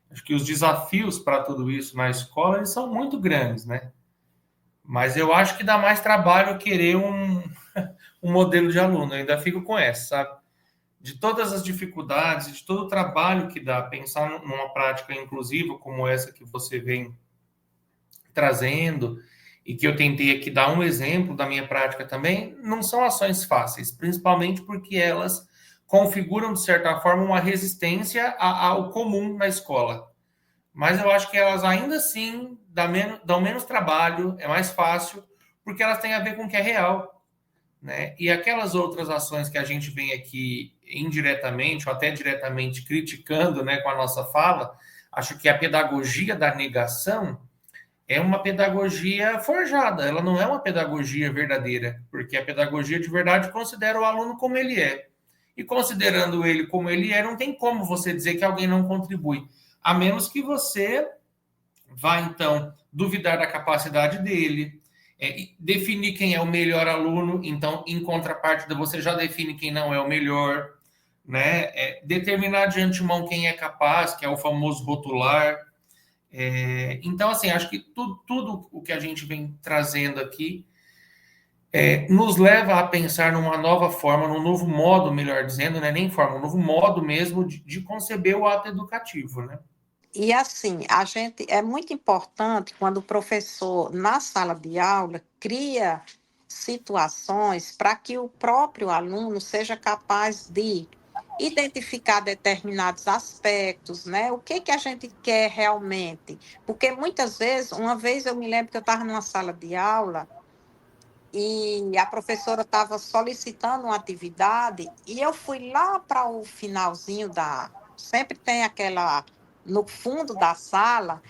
Acho que os desafios para tudo isso na escola eles são muito grandes, né? Mas eu acho que dá mais trabalho querer um modelo de aluno. Eu ainda fico com essa, sabe? De todas as dificuldades, de todo o trabalho que dá pensar numa prática inclusiva como essa que você vem trazendo e que eu tentei aqui dar um exemplo da minha prática também, não são ações fáceis, principalmente porque elas configuram, de certa forma, uma resistência ao comum na escola. Mas eu acho que elas ainda assim dão menos trabalho, é mais fácil, porque elas têm a ver com o que é real, né? E aquelas outras ações que a gente vem aqui indiretamente ou até diretamente criticando, né, com a nossa fala, acho que a pedagogia da negação é uma pedagogia forjada, ela não é uma pedagogia verdadeira, porque a pedagogia de verdade considera o aluno como ele é. E considerando ele como ele é, não tem como você dizer que alguém não contribui, a menos que você vá, então, duvidar da capacidade dele, definir quem é o melhor aluno, então, em contrapartida, você já define quem não é o melhor, né? Determinar de antemão quem é capaz, que é o famoso rotular. Então, assim, acho que tudo o que a gente vem trazendo aqui nos leva a pensar numa nova forma, num novo modo, melhor dizendo, né? Nem forma, um novo modo mesmo de conceber o ato educativo, né? E assim, é muito importante quando o professor, na sala de aula, cria situações para que o próprio aluno seja capaz de identificar determinados aspectos, né? O que a gente quer realmente? Porque muitas vezes, uma vez eu me lembro que eu estava numa sala de aula e a professora estava solicitando uma atividade e eu fui lá para o finalzinho sempre tem aquela no fundo da sala,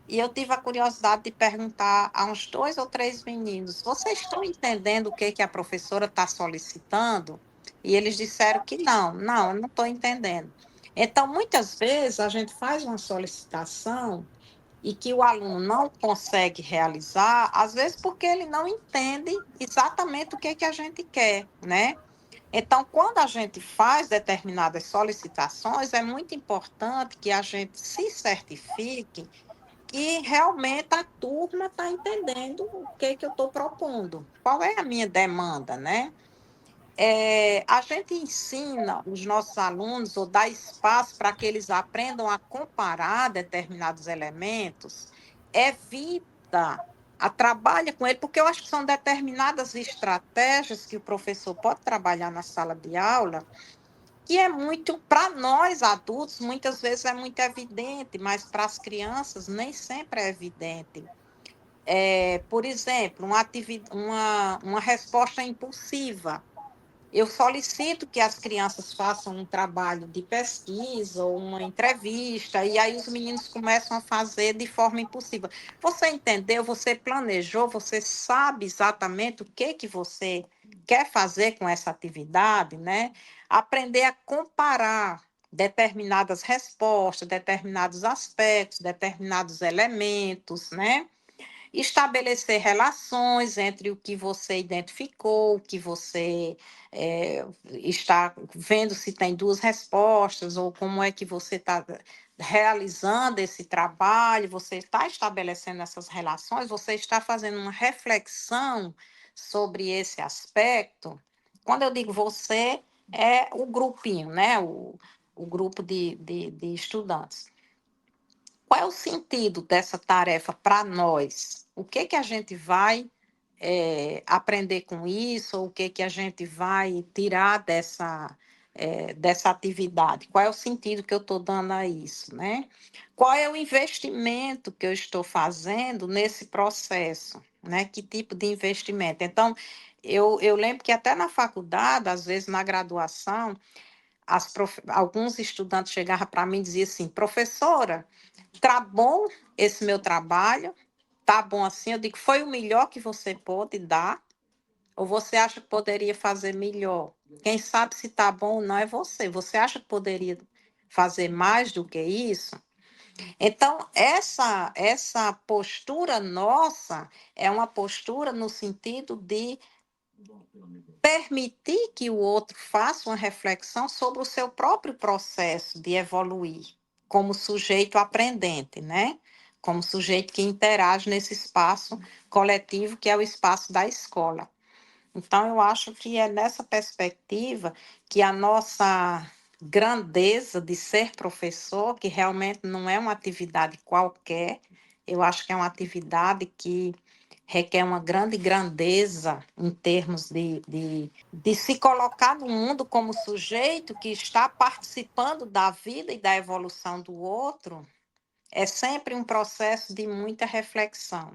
e eu tive a curiosidade de perguntar a uns 2 ou 3 meninos: vocês estão entendendo o que a professora está solicitando? E eles disseram que não, eu não estou entendendo. Então, muitas vezes, a gente faz uma solicitação e que o aluno não consegue realizar, às vezes porque ele não entende exatamente o que a gente quer, né? Então, quando a gente faz determinadas solicitações, é muito importante que a gente se certifique que realmente a turma está entendendo o que eu estou propondo, qual é a minha demanda, né? A gente ensina os nossos alunos ou dá espaço para que eles aprendam a comparar determinados elementos, evita trabalha com ele, porque eu acho que são determinadas estratégias que o professor pode trabalhar na sala de aula, que é muito, para nós adultos, muitas vezes é muito evidente, mas para as crianças nem sempre é evidente. Por exemplo, uma resposta impulsiva. Eu solicito que as crianças façam um trabalho de pesquisa ou uma entrevista, e aí os meninos começam a fazer de forma impulsiva. Você entendeu? Você planejou? Você sabe exatamente o que você quer fazer com essa atividade, né? Aprender a comparar determinadas respostas, determinados aspectos, determinados elementos, né? estabelecer relações entre o que você identificou, o que você está vendo se tem duas respostas, ou como é que você está realizando esse trabalho, você está estabelecendo essas relações, você está fazendo uma reflexão sobre esse aspecto. Quando eu digo você, é o grupinho, né? O grupo de estudantes. Qual é o sentido dessa tarefa para nós? O que a gente vai aprender com isso? Ou o que a gente vai tirar dessa atividade? Qual é o sentido que eu estou dando a isso, né? Qual é o investimento que eu estou fazendo nesse processo, né? Que tipo de investimento? Então, eu lembro que até na faculdade, às vezes na graduação, alguns estudantes chegavam para mim e diziam assim, professora, tá bom esse meu trabalho? Tá bom assim? Eu digo, foi o melhor que você pôde dar? Ou você acha que poderia fazer melhor? Quem sabe se tá bom ou não é você. Você acha que poderia fazer mais do que isso? Então, essa postura nossa é uma postura no sentido de permitir que o outro faça uma reflexão sobre o seu próprio processo de evoluir como sujeito aprendente, né? Como sujeito que interage nesse espaço coletivo que é o espaço da escola. Então, eu acho que é nessa perspectiva que a nossa grandeza de ser professor, que realmente não é uma atividade qualquer, eu acho que é uma atividade que requer uma grande grandeza em termos de se colocar no mundo como sujeito que está participando da vida e da evolução do outro, é sempre um processo de muita reflexão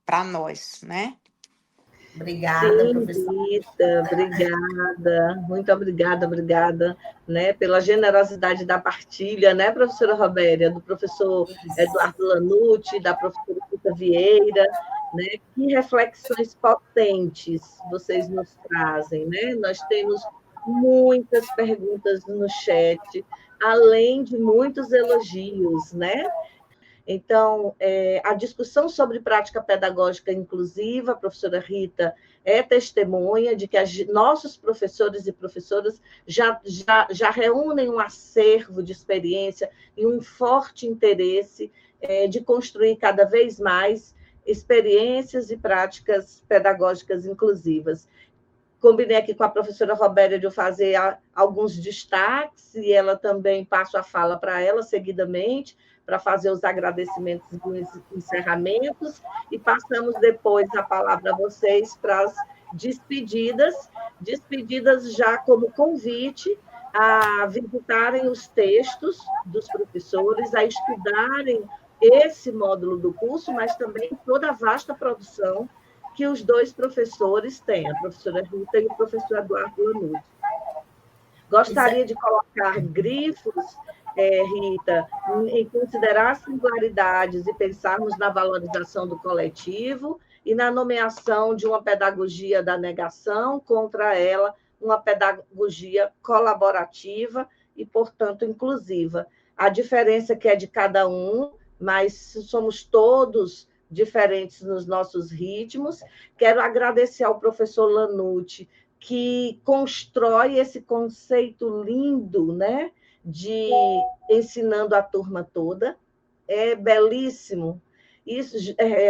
para nós, né? Obrigada, Sim, professora. Rita, obrigada, muito obrigada, né, pela generosidade da partilha, né, professora Robéria, do professor Eduardo Lanucci, da professora Rita Vieira, né, que reflexões potentes vocês nos trazem, né? Nós temos muitas perguntas no chat, além de muitos elogios, né? Então, a discussão sobre prática pedagógica inclusiva, a professora Rita é testemunha de que nossos professores e professoras já reúnem um acervo de experiência e um forte interesse de construir cada vez mais experiências e práticas pedagógicas inclusivas. Combinei aqui com a professora Robéria de eu fazer alguns destaques, e ela também passo a fala para ela seguidamente, para fazer os agradecimentos e os encerramentos, e passamos depois a palavra a vocês para as despedidas já como convite a visitarem os textos dos professores, a estudarem esse módulo do curso, mas também toda a vasta produção que os dois professores têm, a professora Rita e o professor Eduardo Lanucci. Gostaria de colocar grifos, Rita, em considerar singularidades e pensarmos na valorização do coletivo e na nomeação de uma pedagogia da negação contra ela, uma pedagogia colaborativa e, portanto, inclusiva. A diferença que é de cada um, mas somos todos diferentes nos nossos ritmos. Quero agradecer ao professor Lanucci, que constrói esse conceito lindo, né, de ensinando a turma toda. É belíssimo. Isso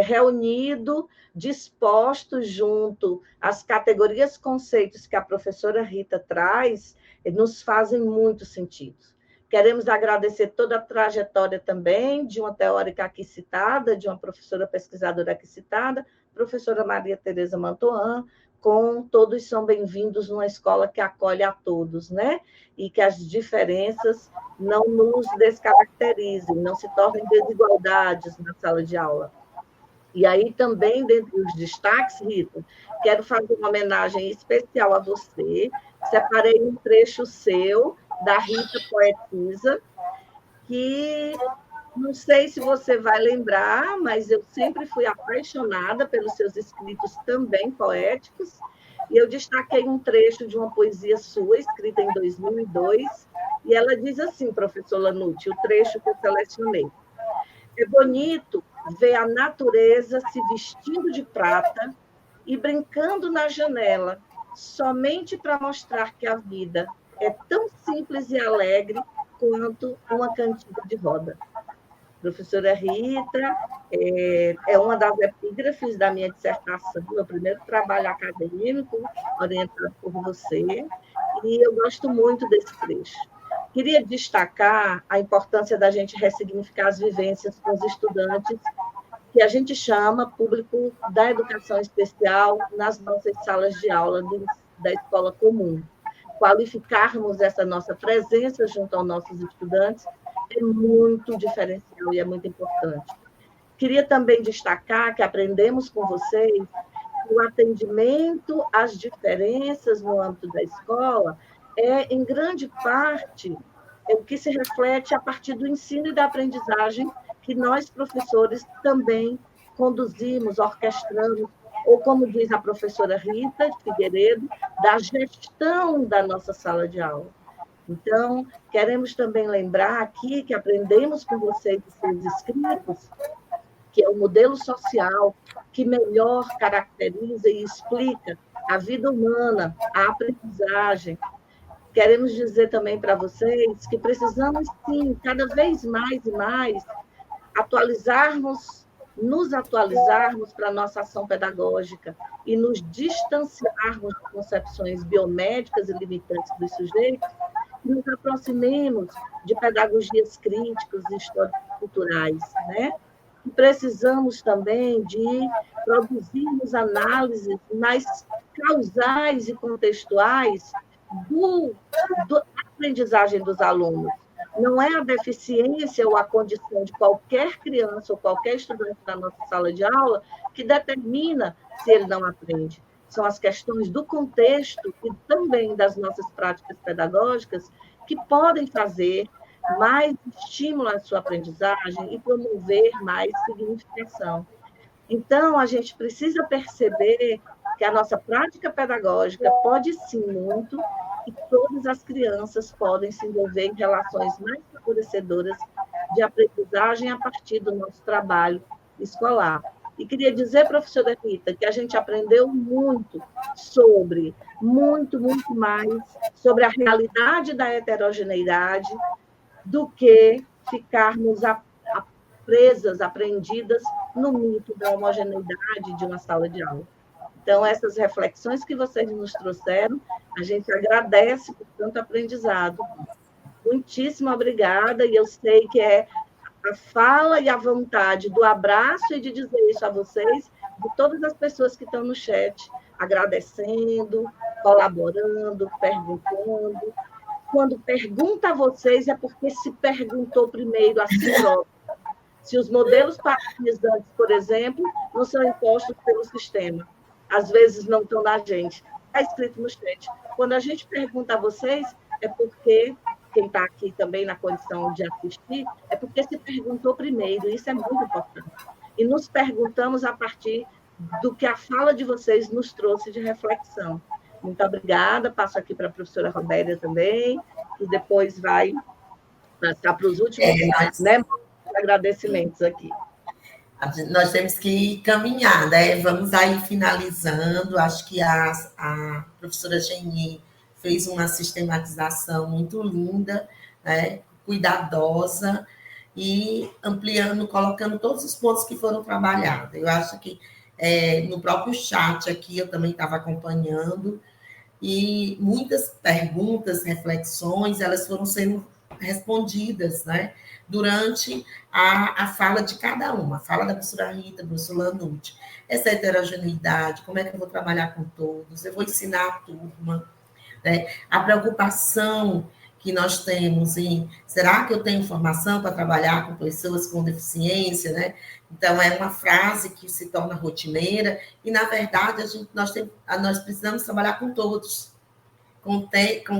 reunido, disposto junto às categorias, conceitos que a professora Rita traz, nos fazem muito sentido. Queremos agradecer toda a trajetória também de uma teórica aqui citada, de uma professora pesquisadora aqui citada, professora Maria Tereza Mantoan, com Todos São Bem-vindos numa escola que acolhe a todos, né? E que as diferenças não nos descaracterizem, não se tornem desigualdades na sala de aula. E aí também, dentre os destaques, Rita, quero fazer uma homenagem especial a você. Separei um trecho seu, da Rita Poetisa, que não sei se você vai lembrar, mas eu sempre fui apaixonada pelos seus escritos também poéticos, e eu destaquei um trecho de uma poesia sua, escrita em 2002, e ela diz assim, professor Lanucci, o trecho que eu selecionei: é bonito ver a natureza se vestindo de prata e brincando na janela, somente para mostrar que a vida é tão simples e alegre quanto uma cantiga de roda. Professora Rita é uma das epígrafes da minha dissertação, meu primeiro trabalho acadêmico, orientado por você, e eu gosto muito desse trecho. Queria destacar a importância da gente ressignificar as vivências com os estudantes, que a gente chama público da educação especial nas nossas salas de aula da escola comum. Qualificarmos essa nossa presença junto aos nossos estudantes é muito diferencial e é muito importante. Queria também destacar que aprendemos com vocês que o atendimento às diferenças no âmbito da escola é, em grande parte, o que se reflete a partir do ensino e da aprendizagem que nós, professores, também conduzimos, orquestramos, ou, como diz a professora Rita de Figueiredo, da gestão da nossa sala de aula. Então, queremos também lembrar aqui que aprendemos com vocês e seus escritos, que é o modelo social que melhor caracteriza e explica a vida humana, a aprendizagem. Queremos dizer também para vocês que precisamos, sim, cada vez mais e mais, nos atualizarmos para a nossa ação pedagógica e nos distanciarmos de concepções biomédicas e limitantes dos sujeitos e nos aproximemos de pedagogias críticas e histórico-culturais, né? E precisamos também de produzirmos análises mais causais e contextuais da aprendizagem dos alunos. Não é a deficiência ou a condição de qualquer criança ou qualquer estudante da nossa sala de aula que determina se ele não aprende. São as questões do contexto e também das nossas práticas pedagógicas que podem fazer mais estímulo à sua aprendizagem e promover mais significação. Então, a gente precisa perceber que a nossa prática pedagógica pode sim muito e todas as crianças podem se envolver em relações mais favorecedoras de aprendizagem a partir do nosso trabalho escolar. E queria dizer, professora Rita, que a gente aprendeu muito muito mais, sobre a realidade da heterogeneidade do que ficarmos presas, aprendidas no mito da homogeneidade de uma sala de aula. Então, essas reflexões que vocês nos trouxeram, a gente agradece por tanto aprendizado. Muitíssimo obrigada, e eu sei que é a fala e a vontade do abraço e de dizer isso a vocês, de todas as pessoas que estão no chat, agradecendo, colaborando, perguntando. Quando pergunta a vocês, é porque se perguntou primeiro a si próprio. Se os modelos parabenizantes, por exemplo, não são impostos pelo sistema, às vezes não estão na gente, está escrito no chat. Quando a gente pergunta a vocês, é porque quem está aqui também na condição de assistir, é porque se perguntou primeiro, isso é muito importante. E nos perguntamos a partir do que a fala de vocês nos trouxe de reflexão. Muito obrigada, passo aqui para a professora Robéria também, e depois vai passar para os últimos agradecimentos aqui. Nós temos que caminhar, né? Vamos aí finalizando. Acho que a professora Geni fez uma sistematização muito linda, né? Cuidadosa e ampliando, colocando todos os pontos que foram trabalhados. Eu acho que no próprio chat aqui eu também estava acompanhando e muitas perguntas, reflexões, elas foram sendo respondidas, né? Durante a fala de cada uma, a fala da professora Rita, do professor Lanucci, essa heterogeneidade, como é que eu vou trabalhar com todos, eu vou ensinar a turma, né? A preocupação que nós temos em, será que eu tenho formação para trabalhar com pessoas com deficiência, né? Então, é uma frase que se torna rotineira, e, na verdade, nós precisamos trabalhar com todos, com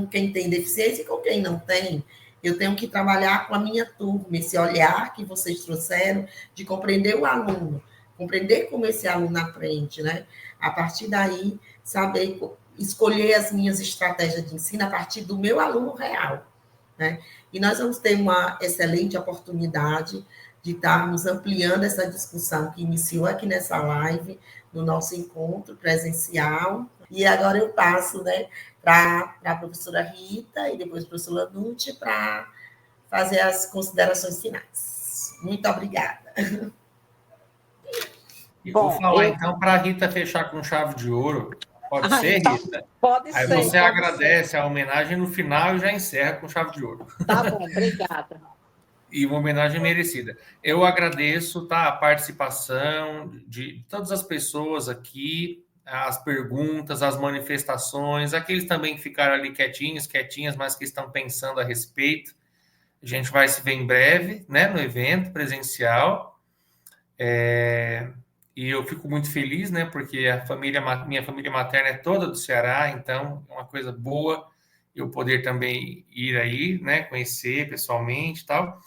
quem tem deficiência e com quem não tem. Eu tenho que trabalhar com a minha turma, esse olhar que vocês trouxeram, de compreender o aluno, compreender como esse aluno aprende, né? A partir daí, saber escolher as minhas estratégias de ensino a partir do meu aluno real, né? E nós vamos ter uma excelente oportunidade de estarmos ampliando essa discussão que iniciou aqui nessa live, no nosso encontro presencial. E agora eu passo, né, para a professora Rita e depois a professora Nutti para fazer as considerações finais. Muito obrigada. E vou falar, então, para a Rita fechar com chave de ouro. Pode ser, então, Rita? Pode Aí ser. você agradece a homenagem no final e já encerra com chave de ouro. Tá bom, obrigada. E uma homenagem merecida. Eu agradeço, tá, a participação de todas as pessoas aqui, as perguntas, as manifestações, aqueles também que ficaram ali quietinhas, mas que estão pensando a respeito. A gente vai se ver em breve, né, no evento presencial. E eu fico muito feliz, né, porque minha família materna é toda do Ceará, então é uma coisa boa eu poder também ir aí, né, conhecer pessoalmente e tal.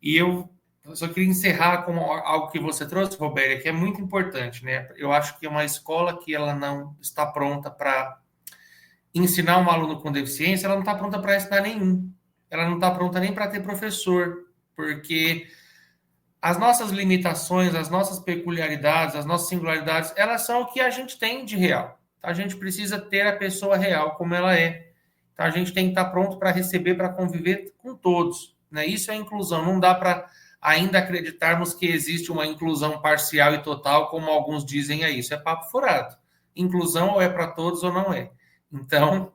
E eu só queria encerrar com algo que você trouxe, Robéria, que é muito importante, né? Eu acho que é uma escola que ela não está pronta para ensinar um aluno com deficiência, ela não está pronta para ensinar nenhum. Ela não está pronta nem para ter professor, porque as nossas limitações, as nossas peculiaridades, as nossas singularidades, elas são o que a gente tem de real. A gente precisa ter a pessoa real como ela é. Então, a gente tem que estar pronto para receber, para conviver com todos. Né? Isso é inclusão. Não dá para ainda acreditarmos que existe uma inclusão parcial e total, como alguns dizem aí. Isso é papo furado. Inclusão ou é para todos ou não é. Então,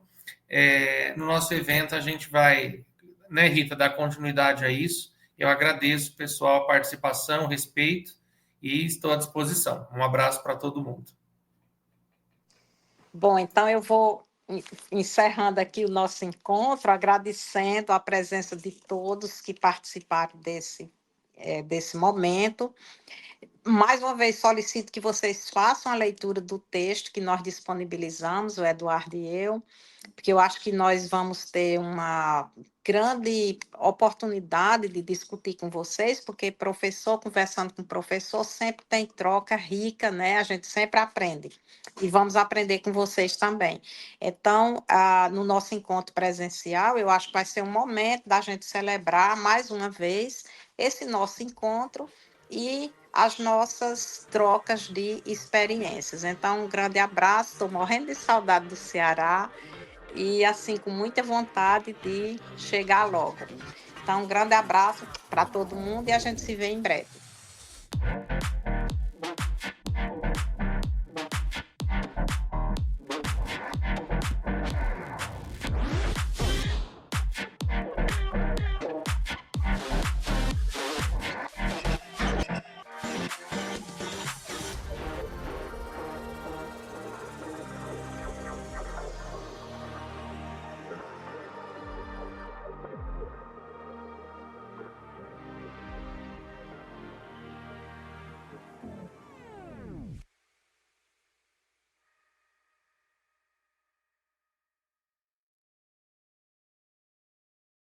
no nosso evento, a gente vai, né, Rita, dar continuidade a isso. Eu agradeço, pessoal, a participação, o respeito e estou à disposição. Um abraço para todo mundo. Bom, então eu vou encerrando aqui o nosso encontro, agradecendo a presença de todos que participaram desse momento. Mais uma vez, solicito que vocês façam a leitura do texto que nós disponibilizamos, o Eduardo e eu, porque eu acho que nós vamos ter uma grande oportunidade de discutir com vocês, porque professor conversando com professor sempre tem troca rica, né? A gente sempre aprende. E vamos aprender com vocês também. Então, no nosso encontro presencial, eu acho que vai ser um momento da gente celebrar mais uma vez esse nosso encontro e as nossas trocas de experiências. Então, um grande abraço, estou morrendo de saudade do Ceará e, assim, com muita vontade de chegar logo. Então, um grande abraço para todo mundo e a gente se vê em breve.